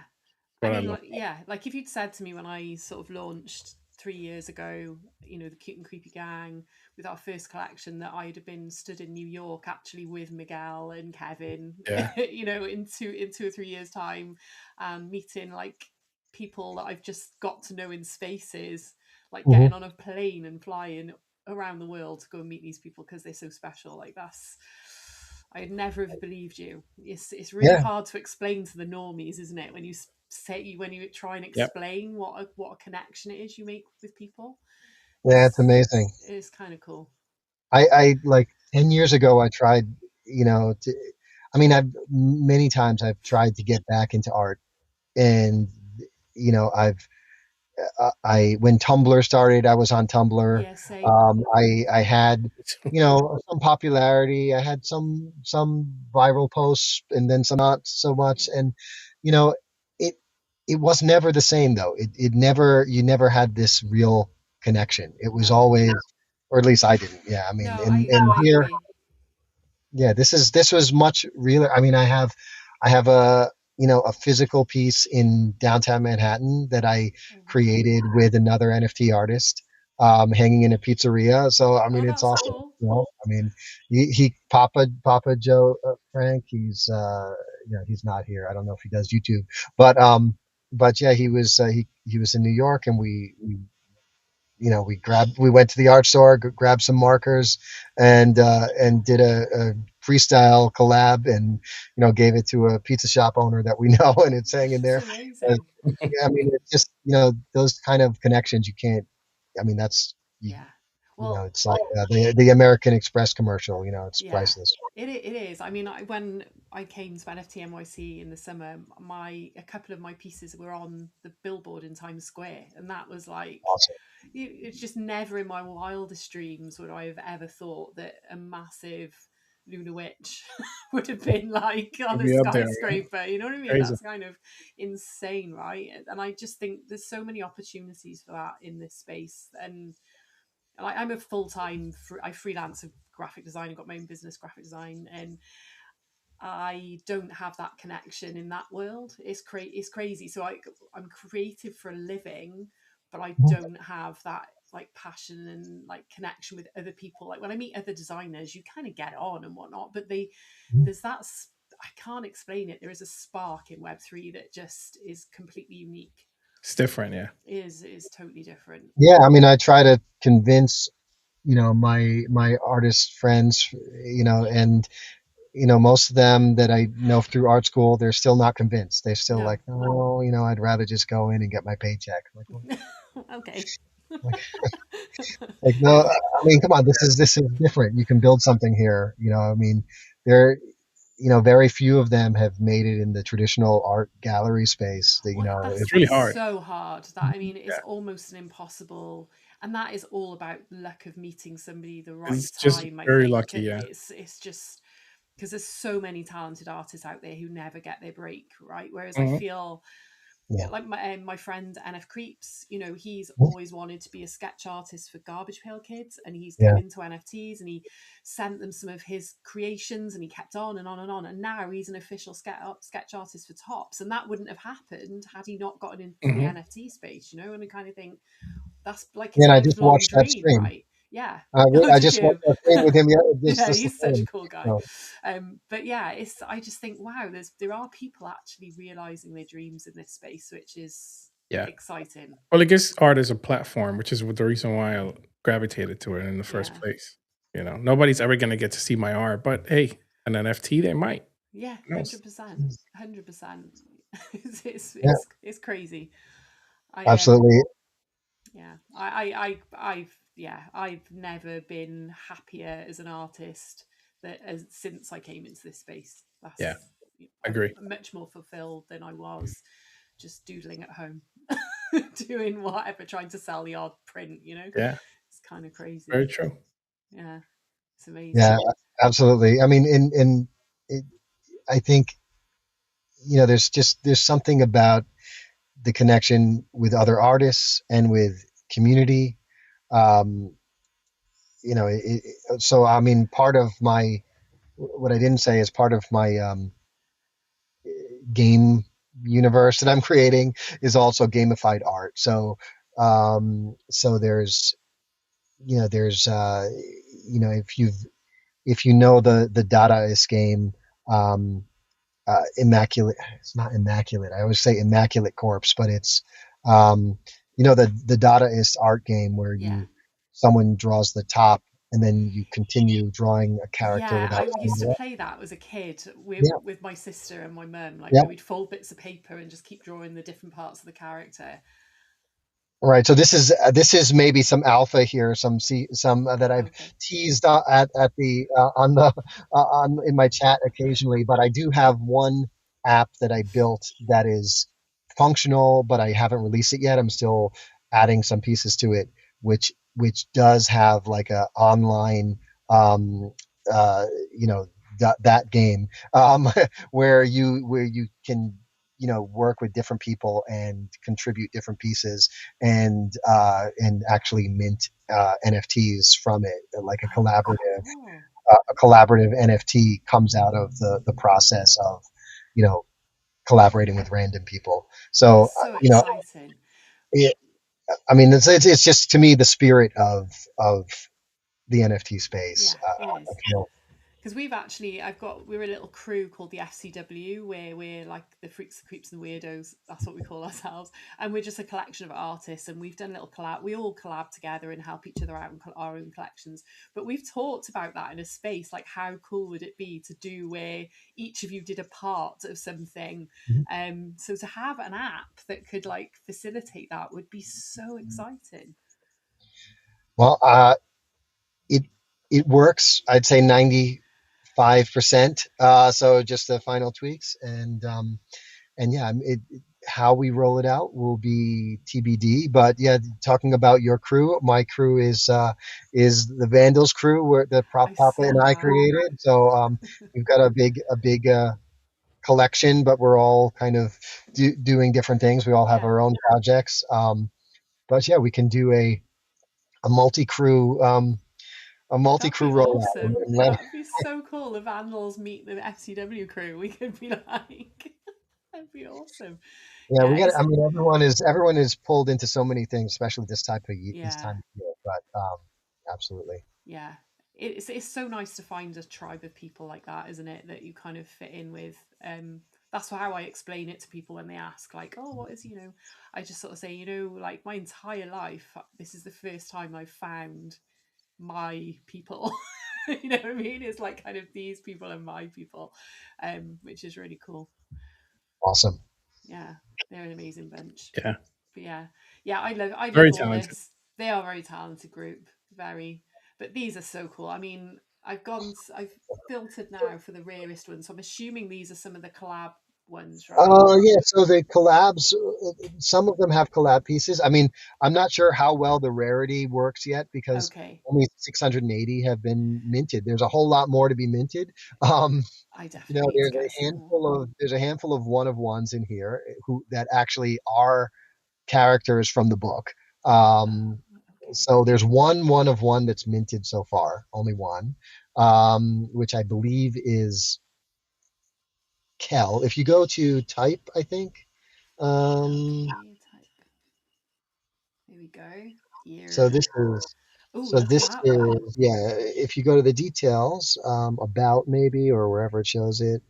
I What I mean, love. like, yeah, like if you'd said to me when I sort of launched 3 years ago, you know, the Cute and Creepy Gang with our first collection, that I'd have been stood in New York actually with Miguel and Kevin, Yeah. you know, in 2 or 3 years' time, meeting like people that I've just got to know in spaces, like Mhm. getting on a plane and flying around the world to go and meet these people because they're so special. Like that's, I'd never have believed you. It's really Yeah, hard to explain to the normies, isn't it? When you say when you try and Yep. explain what a connection it is you make with people, yeah, it's amazing. it's kind of cool. I like 10 years ago, I tried, to, I mean, many times I've tried to get back into art, and, I've when Tumblr started, I was on Tumblr. Yeah, same. I had, some popularity. I had some viral posts, and then some not so much. And you know, it it was never the same though. It never you never had this real connection. It was No, always, or at least I didn't. Yeah, I mean, no, and I no, I here, agree. yeah, this was much realer. I mean, I have a physical piece in downtown Manhattan that I Oh wow. created with another NFT artist, hanging in a pizzeria. So I Oh, mean, it's that's awesome. cool. I mean, he Papa Joe Frank. He's not here. I don't know if he does YouTube, but yeah, he was in New York, and we went to the art store, grabbed some markers, and did a freestyle collab, and gave it to a pizza shop owner that we know, and it's hanging It's there. Uh, amazing. yeah, I mean, it's just those kind of connections you can't. I mean, that's Yeah. Well, it's like the American Express commercial. It's yeah, priceless. it is. I mean, when I came to NFT NYC in the summer, a couple of my pieces were on the billboard in Times Square, and that was like, Awesome. it's just never in my wildest dreams would I have ever thought that a massive Lunar Witch would have been like on It'll a be up there. Yeah. skyscraper. You know what I mean? Crazy. That's kind of insane, right? And I just think there's so many opportunities for that in this space. And I'm a full time, I freelance a graphic design and got my own business graphic design, and I don't have that connection in that world. It's crazy. So I'm creative for a living, but I don't have that like passion and like connection with other people. Like when I meet other designers, you kind of get on and whatnot, but there's that I can't explain it. There is a spark in Web3 that just is completely unique. It's different. Yeah. Is totally different. Yeah, I mean, I try to convince my artist friends, and most of them that I know through art school, they're still not convinced. They're still No. like, oh, I'd rather just go in and get my paycheck. I'm like, well, Okay. like, no, I mean, come on, this is different. You can build something here. I mean, there, very few of them have made it in the traditional art gallery space. That Well, that's It's really hard. so hard that I mean it's Yeah. almost an impossible, and that is all about luck of meeting somebody the right It's just time. I very think lucky. Yeah. it's just because there's so many talented artists out there who never get their break, right? Whereas I Mhm. feel Yeah. like my friend NF Creeps, he's Mhm. always wanted to be a sketch artist for Garbage Pail Kids, and he's come Yeah. into NFTs, and he sent them some of his creations, and he kept on and on and on, and now he's an official sketch artist for Tops, and that wouldn't have happened had he not gotten into the Mhm. NFT space, and I kind of think that's like his And I just lifelong watched that dream, stream. right? Yeah. I, Oh, I did just watched you? that stream with him. Yeah, Yeah, just the he's such a same. cool guy. So, But yeah, I just think wow, there are people actually realizing their dreams in this space, which is Yeah. exciting. Well, it gives art as a platform, which is the reason why I gravitated to it in the first Yeah, place. Nobody's ever going to get to see my art, but hey, an NFT, they might. yeah, Who knows? 100%, 100%. yeah, It's crazy. I absolutely. Yeah, yeah, I've never been happier as an artist since I came into this space. Yeah, I'm agree. much more fulfilled than I was just doodling at home, doing whatever, trying to sell the odd print. Yeah. It's kind of crazy. Very true. Yeah, it's Yeah, amazing. absolutely. I mean, in it, I think there's something about the connection with other artists and with community. Um, so I mean, part of my what I didn't say is part of my game universe that I'm creating is also gamified art. So there's if you know the Dadaist game, um, immaculate. It's not immaculate. I always say immaculate corpse, but it's um, the Dadaist art game where Yeah. you someone draws the top and then you continue drawing a character Yeah, without I used to seeing it. play that as a kid Yeah, with my sister and my mum, like yeah. where we'd fold bits of paper and just keep drawing the different parts of the character. Right. So this is maybe some alpha here, some that I've Okay. teased at the on the on in my chat occasionally, but I do have one app that I built that is functional, but I haven't released it yet. I'm still adding some pieces to it, which does have like a online um uh you know that game where you can work with different people and contribute different pieces and actually mint NFTs from it. Like Oh, cool. a collaborative NFT comes out of the process of you know collaborating with random people. That's So so exciting. it, I mean it's just to me the spirit of the NFT space. Yeah, it I is. feel Because we're a little crew called the FCW, where we're like the freaks, the creeps, and the weirdos. That's what we call ourselves, and we're just a collection of artists. And we've done a little collab. We all collab together and help each other out in our own collections. But we've talked about that in a space like how cool would it be to do where each of you did a part of something. So to have an app that could like facilitate that would be so exciting. well. It it works. I'd say 95%. So just the final tweaks and yeah, how we roll it out will be TBD. But yeah, talking about your crew, my crew is the Vandals crew where the Prof I Papa and saw I that. created. So we've got a big collection, but we're all kind of doing different things. We all have Yeah. our own projects. But yeah, we can do a multi crew a multi That'd crew be rollout awesome. and let That'd be so cool. The Vandals meet the FCW crew. We could be like, that'd be awesome. Yeah, Yeah, we got. it's I mean, everyone is pulled into so many things, especially this yeah, time of year. But absolutely, yeah. It's so nice to find a tribe of people like that, isn't it? That you kind of fit in with. That's how I explain it to people when they ask, like, "Oh, what is?" I just sort of say, like my entire life, this is the first time I've found my people. You know what I mean? It's like kind of these people are my people, which is really cool. awesome. Yeah, they're an amazing bunch. Yeah. But yeah, I Very love all talented. this. They are a very talented group, very. But these are so cool. I mean, I've filtered now for the rarest ones, so I'm assuming these are some of the collab ones, right? Yeah. So the collabs, some of them have collab pieces. I mean, I'm not sure how well the rarity works yet because Okay, only 680 have been minted. There's a whole lot more to be minted. Um, I definitely need to get some more. there's a handful of one of ones in here who that actually are characters from the book. Um, Okay, so there's one of one that's minted so far, only one, which I believe is Kel. If you go to type, I think. Um, okay, type. Here we go. so Here. this is Oh, so look at this that one. is yeah. If you go to the details about maybe or wherever it shows it,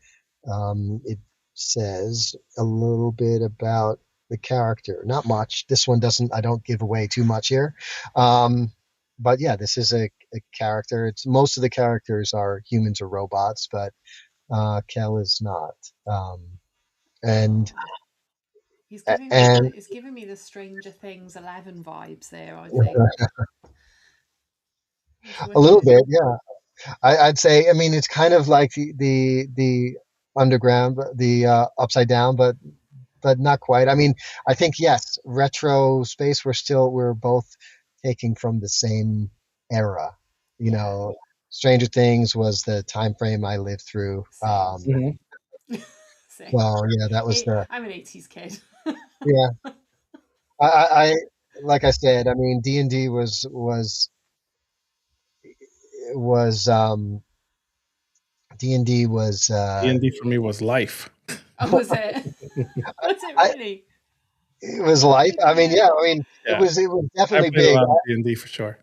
it says a little bit about the character. Not much. This one doesn't. I don't give away too much here. Um, but yeah, this is a character. It's most of the characters are humans or robots, but Kel is not. Um, and Oh, and he's giving me the Stranger Things 11 vibes there, I think. It's a little wicked. bit, yeah. I'd say. I mean, it's kind of like the underground, the upside down, but not quite. I mean, I think yes, retro space. We're both taking from the same era. You Yeah. know, Stranger Things was the time frame I lived through. Same. Mhm. So Same. yeah, that was the I'm an 80s kid. yeah. I like I said, I mean D&D was D&D was D&D for me was life. Oh, was it? Was it I really? it was life. I I didn't mean, know. yeah, I mean Yeah, it was I definitely played a big. lot of D&D for sure.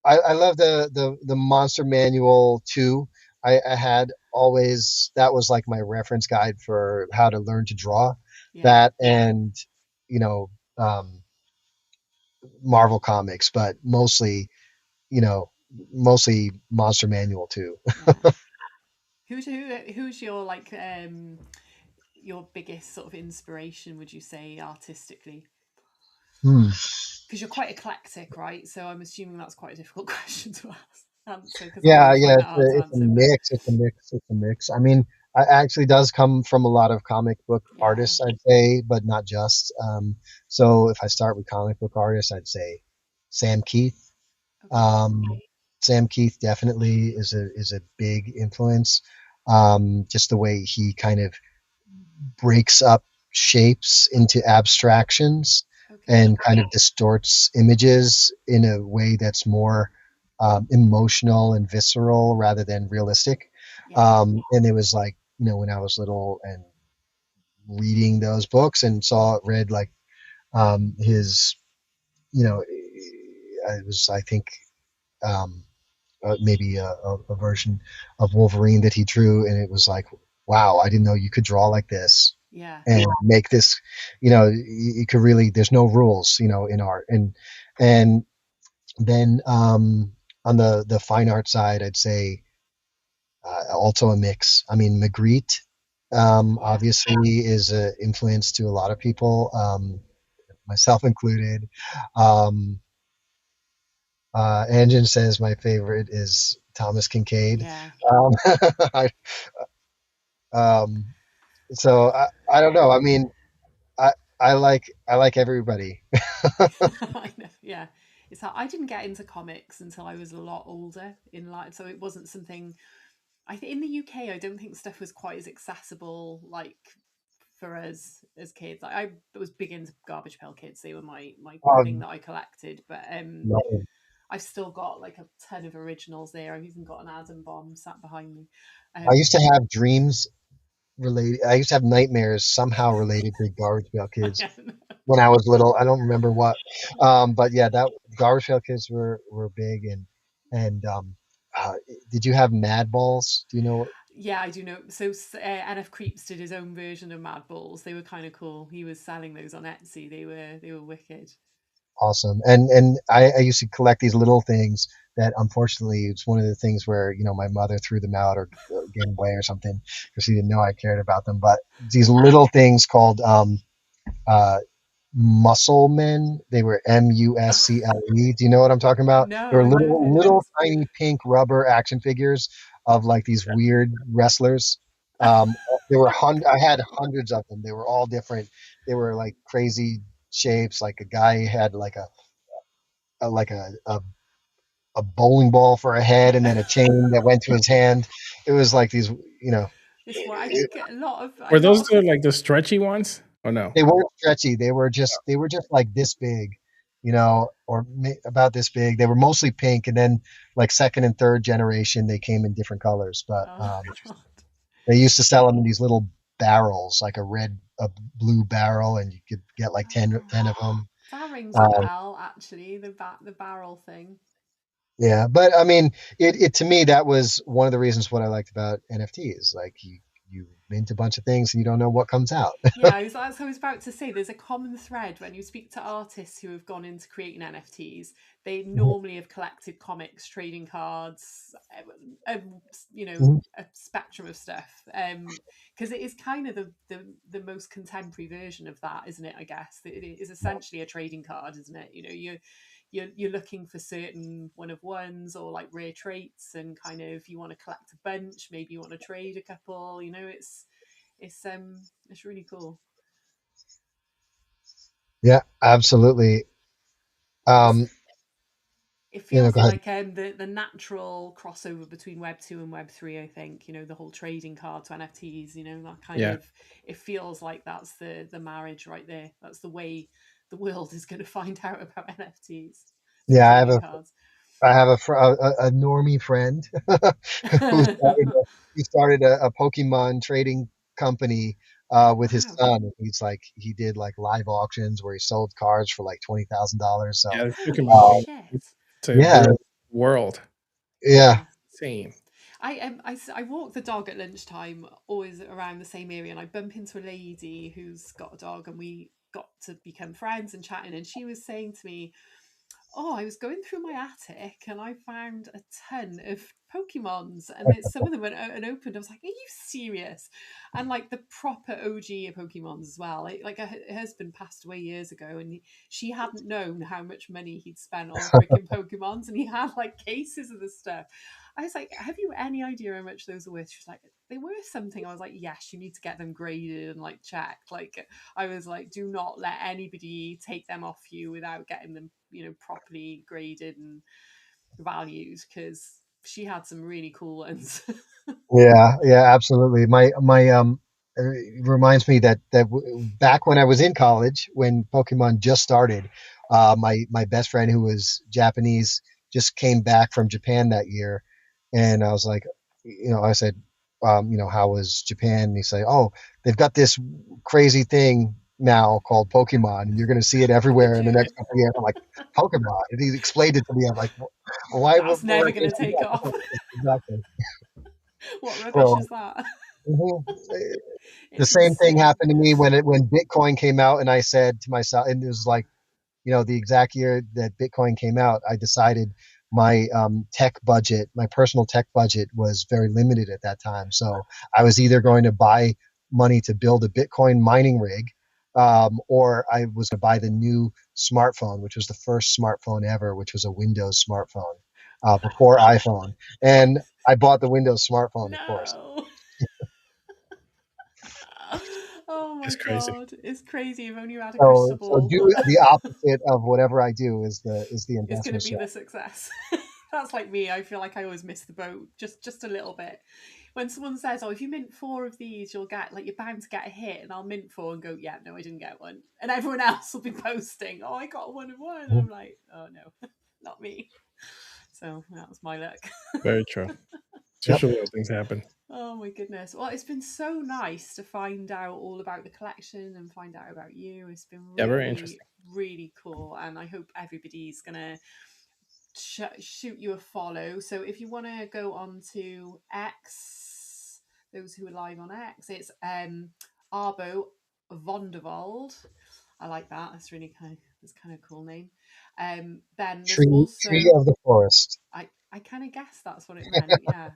I love the Monster Manual too. I had always that was like my reference guide for how to learn to draw. Yeah. That and you know um, Marvel comics, but you know mostly Monster Manual too. Yeah. Who's your like your biggest sort of inspiration, would you say, artistically? Hmm. Because you're quite eclectic, right? So I'm assuming that's quite a difficult question to answer because I Yeah, always yeah, find that hard to it's a answer. But mix. It's a mix. It's a mix. I mean, it actually does come from a lot of comic book yeah. artists, I'd say, but not just. So if I start with comic book artists, I'd say Sam Keith. Okay. Um, Sam Keith definitely is a big influence. Just the way he kind of breaks up shapes into abstractions Okay. and kind of distorts images in a way that's more emotional and visceral rather than realistic. Yeah. And it was like, when I was little and reading those books and read like his, it was, I think, um, maybe a version of Wolverine that he drew, and it was like, wow, I didn't know you could draw like this Yeah. and make this. You could really. There's no rules, in art, and then on the fine art side, I'd say also a mix. I mean, Magritte Yeah. obviously is an influence to a lot of people, myself included. Um, Engine says my favorite is Thomas Kincaid. Yeah. Um, I, um, I don't know. I mean, I I like everybody. I know. Yeah. It's hard. I didn't get into comics until I was a lot older in life, so it wasn't something. I think in the UK, I don't think stuff was quite as accessible, like for us as kids. I was big into Garbage Pail Kids; they were my thing Um, that I collected. But no. I've still got like a ton of originals there. I've even got an Adam Bomb sat behind me. I used Um, to have dreams related. I used to have nightmares somehow related to Garbage Pail Kids when I was little. I don't remember what, but yeah, that Garbage Pail Kids were big and uh, did you have Mad Balls? Do you know? yeah, I do know. So NF Creeps did his own version of Mad Balls. They were kind of cool. He was selling those on Etsy. They were wicked. Awesome. And I used to collect these little things that unfortunately it's one of the things where, my mother threw them out or gave them away or something because she didn't know I cared about them. But these little things called uh, muscle men, they were Muscle. Do you know what I'm talking about? They No, were I've never heard little, of little those. tiny pink rubber action figures of like these weird wrestlers. Um, I had hundreds of them. They were all different. They were like crazy shapes. Like a guy had like like a bowling ball for a head and then a chain that went to his hand. It was like these, It's what I think a lot of Were those like the stretchy ones? Or no? they weren't stretchy. They were just like this big, or about this big. They were mostly pink, and then like second and third generation, they came in different colors. But oh god. they used to sell them in these little barrels, like a blue barrel, and you could get like 10 of them. That rings a Uh, bell, actually. The barrel thing. Yeah, but I mean, it to me that was one of the reasons what I liked about NFTs. Like you mint a bunch of things and you don't know what comes out. Yeah, I was about to say. There's a common thread when you speak to artists who have gone into creating NFTs. They Mhm, normally have collected comics, trading cards, you know, mhm. a spectrum of stuff. Because it is kind of the most contemporary version of that, isn't it? I guess it is essentially a trading card, isn't it? You're looking for certain one of ones or like rare traits, and kind of you want to collect a bunch. Maybe you want to trade a couple. It's really cool. Yeah, absolutely. It's Um, it Go feels ahead. like the natural crossover between Web 2 and Web 3. I think the whole trading card to NFTs. That kind Yeah. of, it feels like that's the marriage right there. That's the way the world is going to find out about NFTs through Yeah, trading cards. I have a normie friend who started a Pokemon trading company with his Wow. son. He did like live auctions where he sold cards for like $20,000. So Yeah, the Pokemon Holy thing. shit. It's a yeah, real world. yeah, Yeah. Same. I walk the dog at lunchtime, always around the same area, and I bump into a lady who's got a dog, and we got to become friends and chatting. And she was saying to me, "Oh, I was going through my attic and I found a ton of Pokemons, and some of them went out and opened." I was like, "Are you serious?" And like the proper OG Pokemons as well. Like her husband passed away years ago, and she hadn't known how much money he'd spent on freaking Pokemons, and he had like cases of the stuff. I was like, "Have you any idea how much those are worth?" She's like, "They were something." I was like, "Yes, you need to get them graded and like checked." Like I was like, "Do not let anybody take them off you without getting them, properly graded and valued," because she had some really cool ones. yeah, yeah, absolutely. It reminds me that back when I was in college, when Pokemon just started, my best friend who was Japanese just came back from Japan that year, and I was like, I said, how was Japan? And he said, oh, they've got this crazy thing now called Pokemon, and you're going to see it everywhere in the next German. couple of years. I'm like, Pokemon, and he explained it to me. I'm like, That's why never going can't to you do take that? off. Exactly. What rubbish So. is that? Mhm. The It's same thing insane. happened to me when Bitcoin came out, and I said to myself, and it was like, the exact year that Bitcoin came out, I decided my my personal tech budget was very limited at that time. So I was either going to buy money to build a Bitcoin mining rig, or I was going to buy the new smartphone, which was the first smartphone ever, which was a Windows smartphone, before iPhone. And I bought the Windows smartphone, of course. No. Oh my It's crazy. god, it's crazy. If only you had a crystal So ball. do the opposite of whatever I do is the Is going to investment be the strategy. success. That's like me. I feel like I always miss the boat just a little bit. When someone says, "Oh, if you mint 4 of these, you'll get like you're bound to get a hit," and I'll mint 4 and go, "Yeah, no, I didn't get one," and everyone else will be posting, "Oh, I got one of one," and I'm like, "Oh no, not me." So that was my luck. Very true. It's Yep. usually how things happen. Oh my goodness. Well, it's been so nice to find out all about the collection and find out about you. It's been Yeah, very really, interesting. really cool. And I hope everybody's going to shoot you a follow. So if you want to go on to X, those who are live on X, it's Arbo Vonderwald. I like that. That's kind of a cool name. Then there's Tree also of the forest. I kind of guessed that's what it meant. Yeah.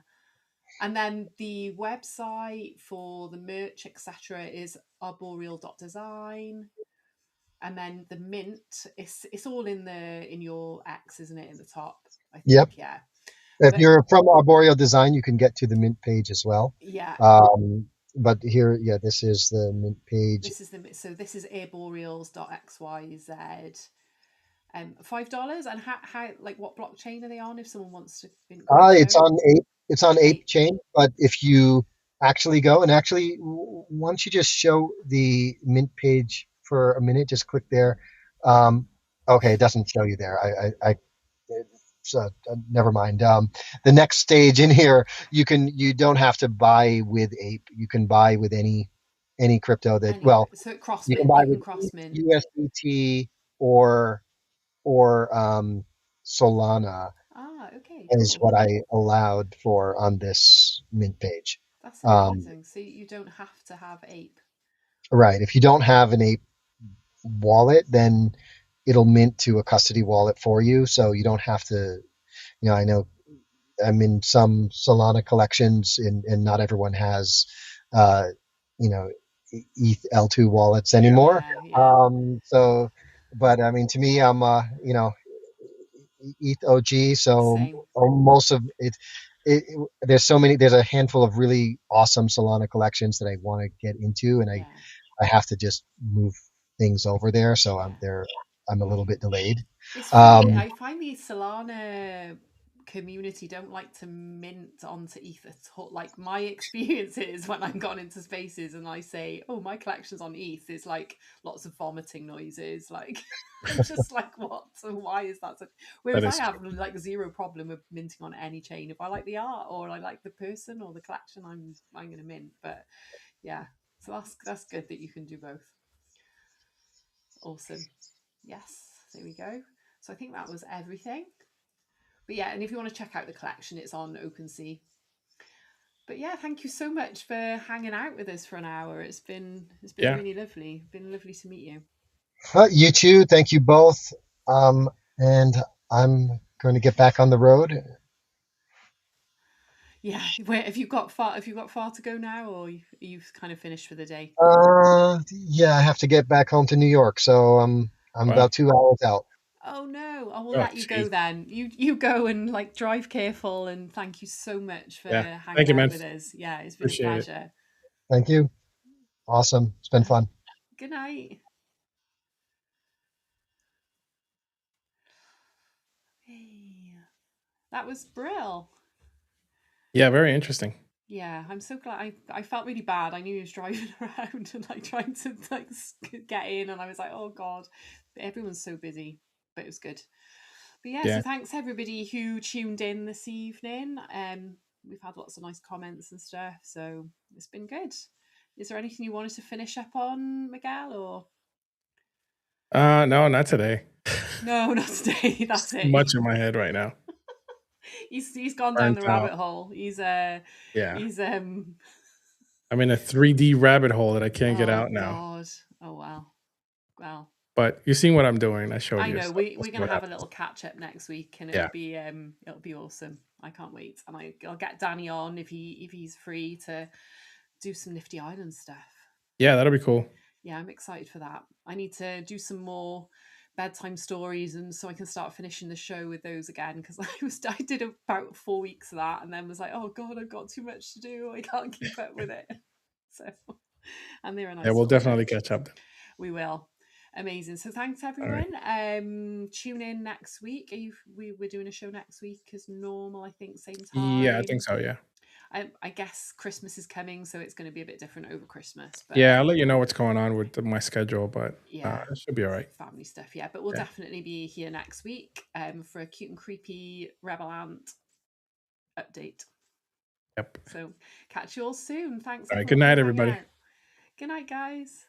And then the website for the merch, etc., is arboreal.design. And then the mint, it's all in your X, isn't it? In the top, I Yep. think, yeah. If But you're from Arboreal Design, you can get to the mint page as well. yeah, But here, yeah, this is the mint page. this is arboreals.xyz. $5. And how like what blockchain are they on? If someone wants to mint It's crypto, on Ape. It's on Ape Ape. chain. But if you actually go and actually, why don't you just show the mint page for a minute? Just click there. Um, okay, it doesn't show you there. So never mind. The next stage in here, you don't have to buy with Ape. You can buy with any crypto that, Any well, so you can crossmint, buy you with can cross mint. USDT or Solana Ah, okay, is cool. what I allowed for on this mint page. That's Um, amazing. So you don't have to have Ape. right. If you don't have an Ape wallet, then it'll mint to a custody wallet for you, so you don't have to. I know I'm in some Solana collections, and not everyone has, uh, you know, ETH L2 wallets anymore. Yeah, yeah. So, but I mean, to me, I'm, ETH OG. So Same. most of it, there's so many. There's a handful of really awesome Solana collections that I want to get into, and Yeah, I have to just move things over there. So I'm yeah. there. I'm a little bit delayed. It's funny. Um, I find the Solana community don't like to mint onto ETH at all. Like my experience is when I've gone into spaces and I say, "Oh, my collection's on ETH," it's like lots of vomiting noises. Like I'm just like, "What? So why is that?" So, That whereas I is have true. like zero problem with minting on any chain. If I like the art or I like the person or the collection, I'm going to mint. But yeah, so that's good that you can do both. Awesome. Yes, there we go. So I think that was everything. But yeah, and if you want to check out the collection, it's on OpenSea. But yeah, thank you so much for hanging out with us for an hour. It's been Yeah. really lovely. Been lovely to meet you. you too. Thank you both. And I'm going to get back on the road. Yeah, where have you got far? Have you got far to go now, or you've kind of finished for the day? Yeah, I have to get back home to New York, so I'm Wow. about 2 hours out. Oh no, I will Oh, let you go jeez. then. You go and like drive careful, and thank you so much for Yeah. Thank hanging you, out man. with us. Yeah, it's been a Appreciate it. pleasure. Thank you. Awesome. It's been fun. Good night. Hey, that was Brill. Yeah, very interesting. Yeah, I'm so glad. I felt really bad. I knew he was driving around and like trying to like get in, and I was like, oh god, but everyone's so busy. But it was good. But yeah, so Yeah. thanks everybody who tuned in this evening. We've had lots of nice comments and stuff, so it's been good. Is there anything you wanted to finish up on, Miguel, or No, not today. no? Not today. It's That's too much it. in my head right now. He's gone down Burnt the out. rabbit hole. Yeah. He's I'm in a 3D rabbit hole that I can't get oh out now. god. Oh wow. Well, But you've seen what I'm doing. I showed I you, know so we we'll we're see gonna what have a happens. little catch up next week, and Yeah. it'll be awesome. I can't wait, and I'll get Danny on if he's free to do some Nifty Island stuff. Yeah, that'll be cool. Yeah, I'm excited for that. I need to do some more bedtime stories, and so I can start finishing the show with those again because I did about 4 weeks of that, and then was like, oh god, I've got too much to do. I can't keep up with it. So, and they're a Yeah, nice we'll little definitely bunch. catch up. We will. Amazing. So thanks All right. everyone. Tune in next week. We're doing a show next week as normal, I think, same Yeah, I think time. so. Yeah. I guess Christmas is coming, so it's going to be a bit different over Christmas. But Yeah, I'll let you know what's going on with my schedule, but yeah, it should be all right. family stuff. Yeah, but we'll Yeah. definitely be here next week for a cute and creepy Rebel Ant update. Yep. So catch you all soon. Thanks All right. Good everyone for night, hanging everybody. out. Good night, guys.